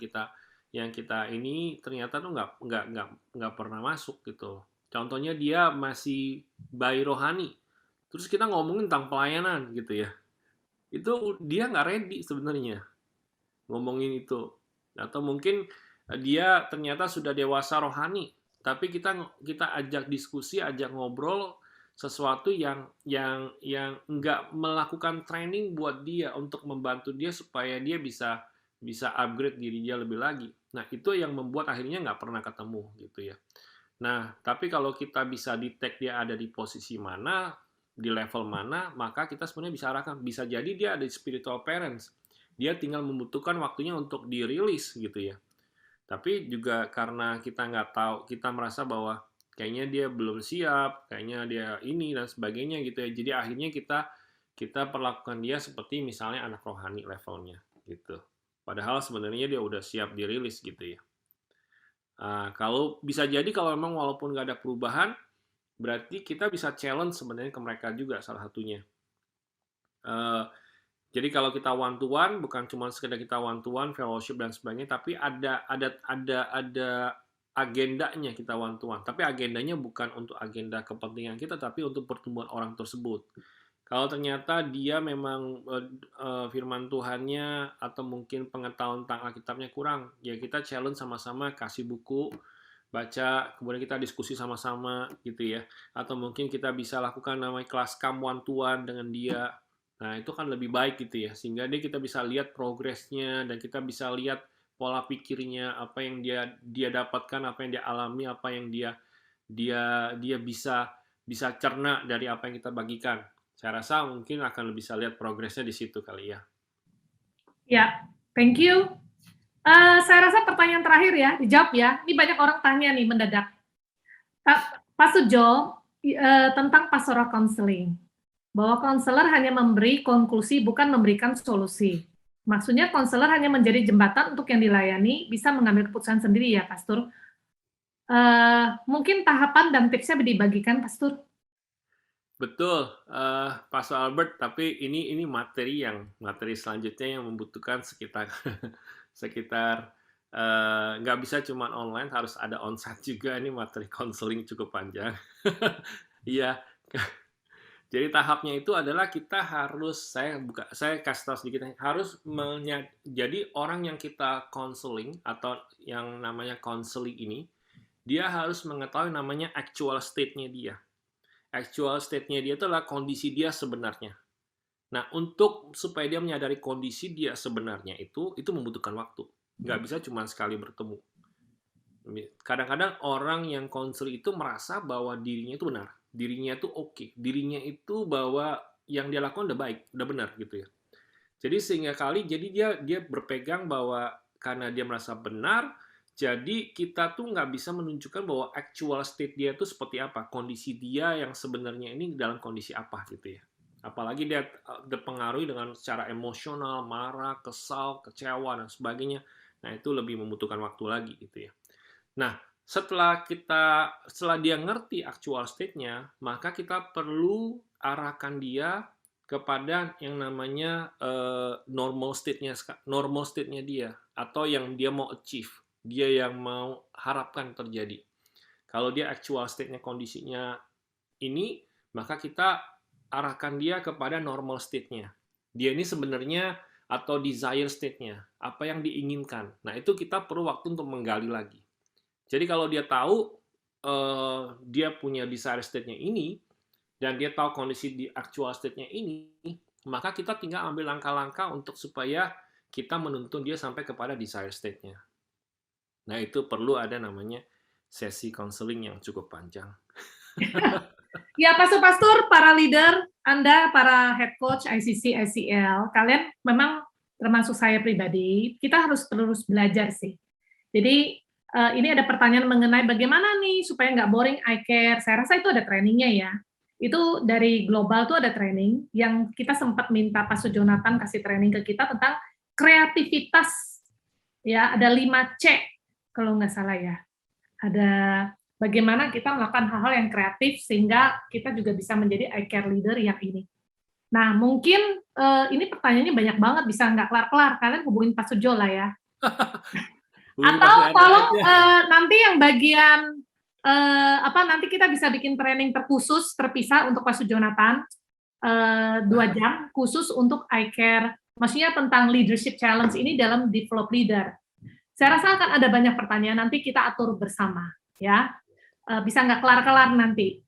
kita ini ternyata tuh nggak pernah masuk gitu. Contohnya dia masih bayi rohani, terus kita ngomongin tentang pelayanan gitu ya, itu dia nggak ready sebenarnya ngomongin itu. Atau mungkin dia ternyata sudah dewasa rohani, tapi kita ajak diskusi, ajak ngobrol sesuatu yang nggak melakukan training buat dia untuk membantu dia supaya dia bisa upgrade diri dia lebih lagi. Nah, itu yang membuat akhirnya nggak pernah ketemu gitu ya. Nah, tapi kalau kita bisa detect dia ada di posisi mana, di level mana, maka kita sebenarnya bisa arahkan. Bisa jadi dia ada di spiritual parents. Dia tinggal membutuhkan waktunya untuk dirilis gitu ya. Tapi juga karena kita nggak tahu, kita merasa bahwa kayaknya dia belum siap, kayaknya dia ini dan sebagainya gitu ya. Jadi akhirnya kita perlakukan dia seperti misalnya anak rohani levelnya gitu. Padahal sebenarnya dia udah siap dirilis gitu ya. Kalau bisa jadi kalau memang walaupun nggak ada perubahan, berarti kita bisa challenge sebenarnya ke mereka juga salah satunya. Jadi kalau kita one to one, bukan cuma sekedar kita one to one, fellowship dan sebagainya, tapi ada agendanya kita one to one. Tapi agendanya bukan untuk agenda kepentingan kita, tapi untuk pertumbuhan orang tersebut. Kalau ternyata dia memang firman Tuhannya atau mungkin pengetahuan tentang Alkitabnya kurang, ya kita challenge sama-sama kasih buku, baca, kemudian kita diskusi sama-sama gitu ya. Atau mungkin kita bisa lakukan namanya kelas KAM one to one dengan dia. Nah, itu kan lebih baik gitu ya. Sehingga kita bisa lihat progresnya dan kita bisa lihat pola pikirnya, apa yang dia dapatkan, apa yang dia alami, apa yang dia bisa cerna dari apa yang kita bagikan. Saya rasa mungkin akan bisa lihat progresnya di situ kali ya. Ya, thank you. Saya rasa pertanyaan terakhir ya, dijawab ya. Ini banyak orang tanya nih mendadak. Pak Sujo, tentang pastoral counseling. Bahwa konselor hanya memberi konklusi, bukan memberikan solusi. Maksudnya konselor hanya menjadi jembatan untuk yang dilayani bisa mengambil keputusan sendiri ya, Pastor. Mungkin tahapan dan tipsnya dibagikan, Pastor. Betul, Pastor Albert, tapi ini materi selanjutnya yang membutuhkan sekitar sekitar nggak bisa cuma online, harus ada onsite juga. Ini materi konseling cukup panjang. Iya, jadi tahapnya itu adalah kita harus, saya kasih tahu sedikit, harus jadi orang yang kita konseling atau yang namanya konseling ini, dia harus mengetahui namanya actual state-nya dia. Actual state-nya dia itu adalah kondisi dia sebenarnya. Nah, supaya dia menyadari kondisi dia sebenarnya itu membutuhkan waktu. Nggak bisa cuma sekali bertemu. Kadang-kadang orang yang konseling itu merasa bahwa dirinya itu benar, dirinya itu oke, dirinya itu bahwa yang dia lakukan udah baik, udah benar gitu ya. Jadi jadi dia berpegang bahwa karena dia merasa benar, jadi kita tuh nggak bisa menunjukkan bahwa actual state dia itu seperti apa, kondisi dia yang sebenarnya ini dalam kondisi apa gitu ya. Apalagi dia dipengaruhi dengan secara emosional, marah, kesal, kecewa dan sebagainya. Nah itu lebih membutuhkan waktu lagi gitu ya. Nah setelah dia ngerti actual state-nya, maka kita perlu arahkan dia kepada yang namanya normal state-nya dia, atau yang dia mau achieve, dia yang mau harapkan terjadi. Kalau dia actual state-nya kondisinya ini, maka kita arahkan dia kepada normal state-nya. Dia ini sebenarnya atau desire state-nya, apa yang diinginkan. Nah itu kita perlu waktu untuk menggali lagi. Jadi kalau dia tahu dia punya desire state-nya ini, dan dia tahu kondisi di actual state-nya ini, maka kita tinggal ambil langkah-langkah untuk supaya kita menuntun dia sampai kepada desire state-nya. Nah, itu perlu ada namanya sesi counseling yang cukup panjang. Ya, pastor-pastor, para leader, Anda, para head coach, ICC, ICL, kalian memang termasuk saya pribadi, kita harus terus belajar sih. Jadi, ini ada pertanyaan mengenai bagaimana nih supaya nggak boring iCare. Saya rasa itu ada trainingnya ya. Itu dari global tuh ada training yang kita sempat minta Pastor Jonathan kasih training ke kita tentang kreativitas. Ya, ada 5C kalau nggak salah ya. Ada bagaimana kita melakukan hal-hal yang kreatif sehingga kita juga bisa menjadi iCare leader yang ini. Nah, mungkin ini pertanyaannya banyak banget, bisa nggak kelar-kelar. Kalian hubungin Pastor Jo lah ya. Atau tolong nanti yang bagian nanti kita bisa bikin training terkhusus terpisah untuk Pastor Jonathan 2 jam khusus untuk iCare, maksudnya tentang leadership challenge ini dalam develop leader. Saya rasa akan ada banyak pertanyaan, nanti kita atur bersama ya. Bisa nggak kelar-kelar nanti.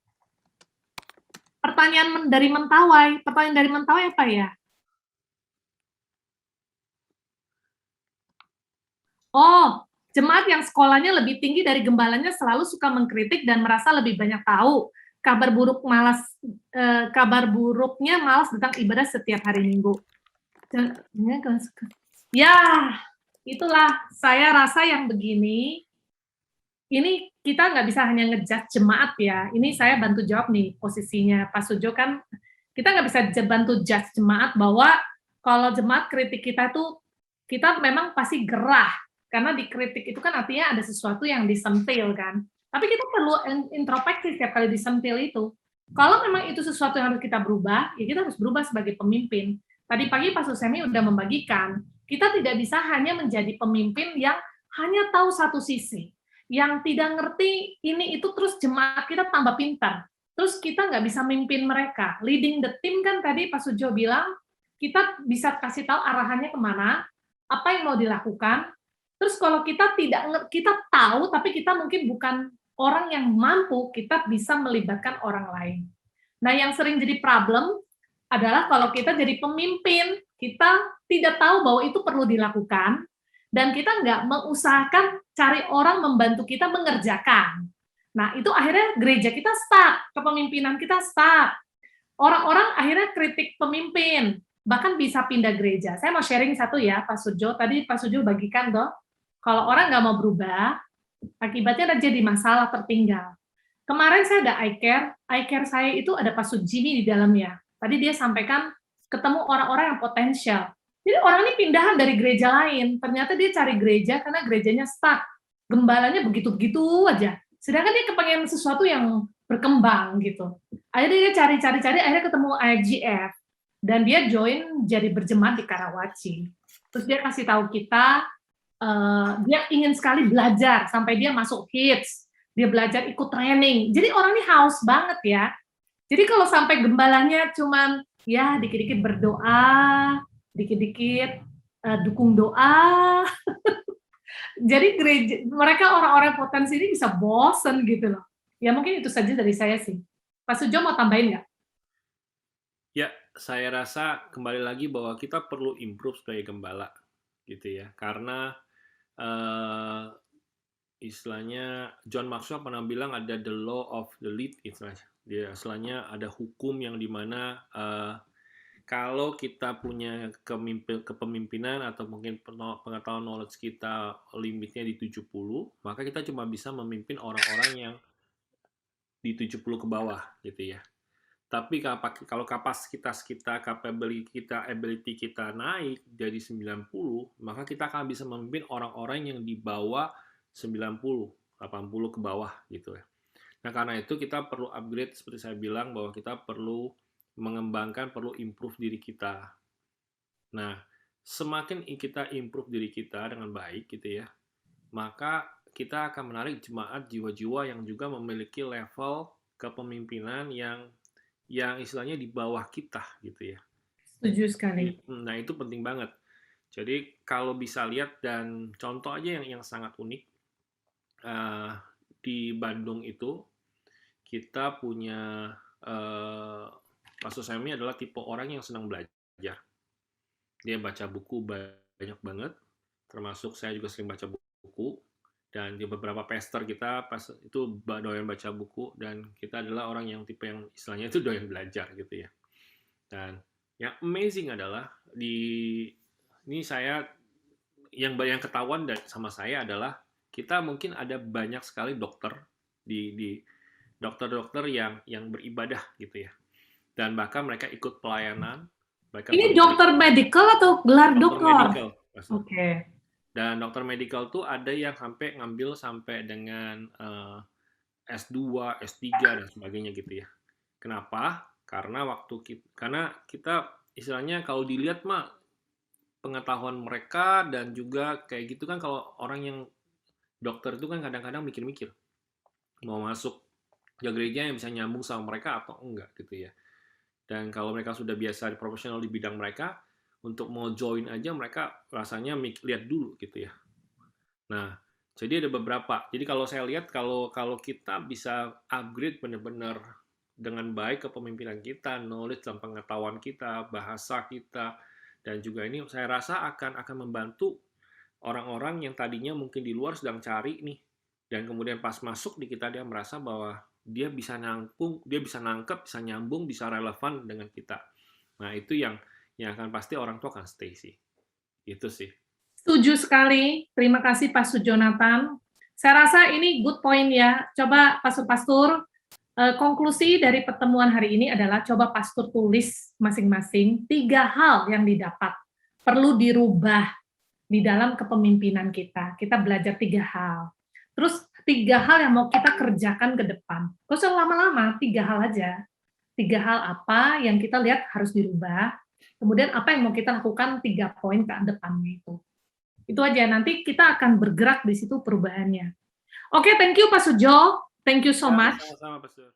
Pertanyaan dari Mentawai apa ya? Oh, jemaat yang sekolahnya lebih tinggi dari gembalanya selalu suka mengkritik dan merasa lebih banyak tahu. Kabar buruknya malas datang ibadah setiap hari Minggu. Ya, itulah saya rasa yang begini. Ini kita nggak bisa hanya ngejudge jemaat ya. Ini saya bantu jawab nih posisinya Pak Sujo kan. Kita nggak bisa bantu judge jemaat bahwa kalau jemaat kritik kita itu kita memang pasti gerah. Karena dikritik itu kan artinya ada sesuatu yang disentil kan. Tapi kita perlu introspeksi setiap kali disentil itu. Kalau memang itu sesuatu yang harus kita berubah, ya kita harus berubah sebagai pemimpin. Tadi pagi Pak Susemi udah membagikan, kita tidak bisa hanya menjadi pemimpin yang hanya tahu satu sisi. Yang tidak ngerti ini itu terus jemaat kita tambah pintar. Terus kita nggak bisa mimpin mereka. Leading the team kan tadi Pak Sujo bilang, kita bisa kasih tahu arahannya kemana, apa yang mau dilakukan. Terus kalau kita tahu tapi kita mungkin bukan orang yang mampu, kita bisa melibatkan orang lain. Nah, yang sering jadi problem adalah kalau kita jadi pemimpin, kita tidak tahu bahwa itu perlu dilakukan, dan kita nggak mengusahakan cari orang membantu kita mengerjakan. Nah, itu akhirnya gereja kita stuck, kepemimpinan kita stuck. Orang-orang akhirnya kritik pemimpin, bahkan bisa pindah gereja. Saya mau sharing satu ya, Pak Sujo. Tadi Pak Sujo bagikan toh, kalau orang nggak mau berubah, akibatnya ada jadi masalah tertinggal. Kemarin saya ada iCare saya itu ada Pak Sujini di dalamnya. Tadi dia sampaikan ketemu orang-orang yang potensial. Jadi orang ini pindahan dari gereja lain, ternyata dia cari gereja karena gerejanya stuck, gembalanya begitu-begitu aja. Sedangkan dia kepengen sesuatu yang berkembang gitu. Akhirnya dia cari-cari, akhirnya ketemu IGF dan dia join jadi berjemaat di Karawaci. Terus dia kasih tahu kita, dia ingin sekali belajar sampai dia masuk hits, dia belajar ikut training. Jadi orang ini haus banget ya. Jadi kalau sampai gembalanya cuman ya dikit-dikit berdoa, dikit-dikit dukung doa. Jadi gereja mereka orang-orang potensi ini bisa bosen gitu loh. Ya mungkin itu saja dari saya sih. Pak Sujo mau tambahin nggak? Ya, saya rasa kembali lagi bahwa kita perlu improve sebagai gembala, gitu ya. Karena istilahnya John Maxwell pernah bilang ada the law of the lead, istilahnya ada hukum yang dimana kalau kita punya kepemimpinan atau mungkin pengetahuan knowledge kita limitnya di 70, maka kita cuma bisa memimpin orang-orang yang di 70 ke bawah gitu ya. Tapi kalau kapasitas kita, ability kita naik dari 90, maka kita akan bisa memimpin orang-orang yang di bawah 90, 80 ke bawah gitu ya. Nah, karena itu kita perlu upgrade seperti saya bilang bahwa kita perlu mengembangkan, perlu improve diri kita. Nah, semakin kita improve diri kita dengan baik gitu ya, maka kita akan menarik jemaat jiwa-jiwa yang juga memiliki level kepemimpinan yang istilahnya di bawah kita gitu ya. Setuju sekali. Nah, itu penting banget. Jadi kalau bisa lihat dan contoh aja yang sangat unik, di Bandung itu kita punya Pastor Semi adalah tipe orang yang senang belajar. Dia baca buku banyak banget, termasuk saya juga sering baca buku, dan di beberapa pastor kita itu doyan baca buku, dan kita adalah orang yang tipe yang istilahnya itu doyan belajar gitu ya. Dan yang amazing adalah ini saya yang ketahuan sama saya adalah kita mungkin ada banyak sekali dokter di dokter-dokter yang beribadah gitu ya, dan bahkan mereka ikut pelayanan. Ini dokter medical atau gelar dokter? Medical. Oke. Dan dokter medical tuh ada yang ngambil sampai dengan S2, S3 dan sebagainya gitu ya. Kenapa? Karena kita istilahnya kalau dilihat mah pengetahuan mereka dan juga kayak gitu kan, kalau orang yang dokter itu kan kadang-kadang mikir-mikir mau masuk ke gereja yang bisa nyambung sama mereka atau enggak gitu ya. Dan kalau mereka sudah biasa profesional di bidang mereka, untuk mau join aja mereka rasanya lihat dulu gitu ya. Nah, jadi ada beberapa. Jadi kalau saya lihat kalau kita bisa upgrade benar-benar dengan baik kepemimpinan kita, knowledge dan pengetahuan kita, bahasa kita, dan juga ini saya rasa akan membantu orang-orang yang tadinya mungkin di luar sedang cari nih, dan kemudian pas masuk di kita dia merasa bahwa dia bisa nangkep, bisa nyambung, bisa relevan dengan kita. Nah, itu yang akan pasti orang tua akan stay sih. Itu sih. Setuju sekali. Terima kasih Pak Sujonathan. Saya rasa ini good point ya. Coba pastor-pastor, konklusi dari pertemuan hari ini adalah coba pastor tulis masing-masing 3 hal yang didapat. Perlu dirubah di dalam kepemimpinan kita. Kita belajar 3 hal. Terus 3 hal yang mau kita kerjakan ke depan. Gak usah lama-lama, 3 hal aja. 3 hal apa yang kita lihat harus dirubah. Kemudian apa yang mau kita lakukan 3 poin ke depannya itu. Itu aja, nanti kita akan bergerak di situ perubahannya. Oke, thank you Pak Sujo. Thank you so much. Sama-sama, Pastor.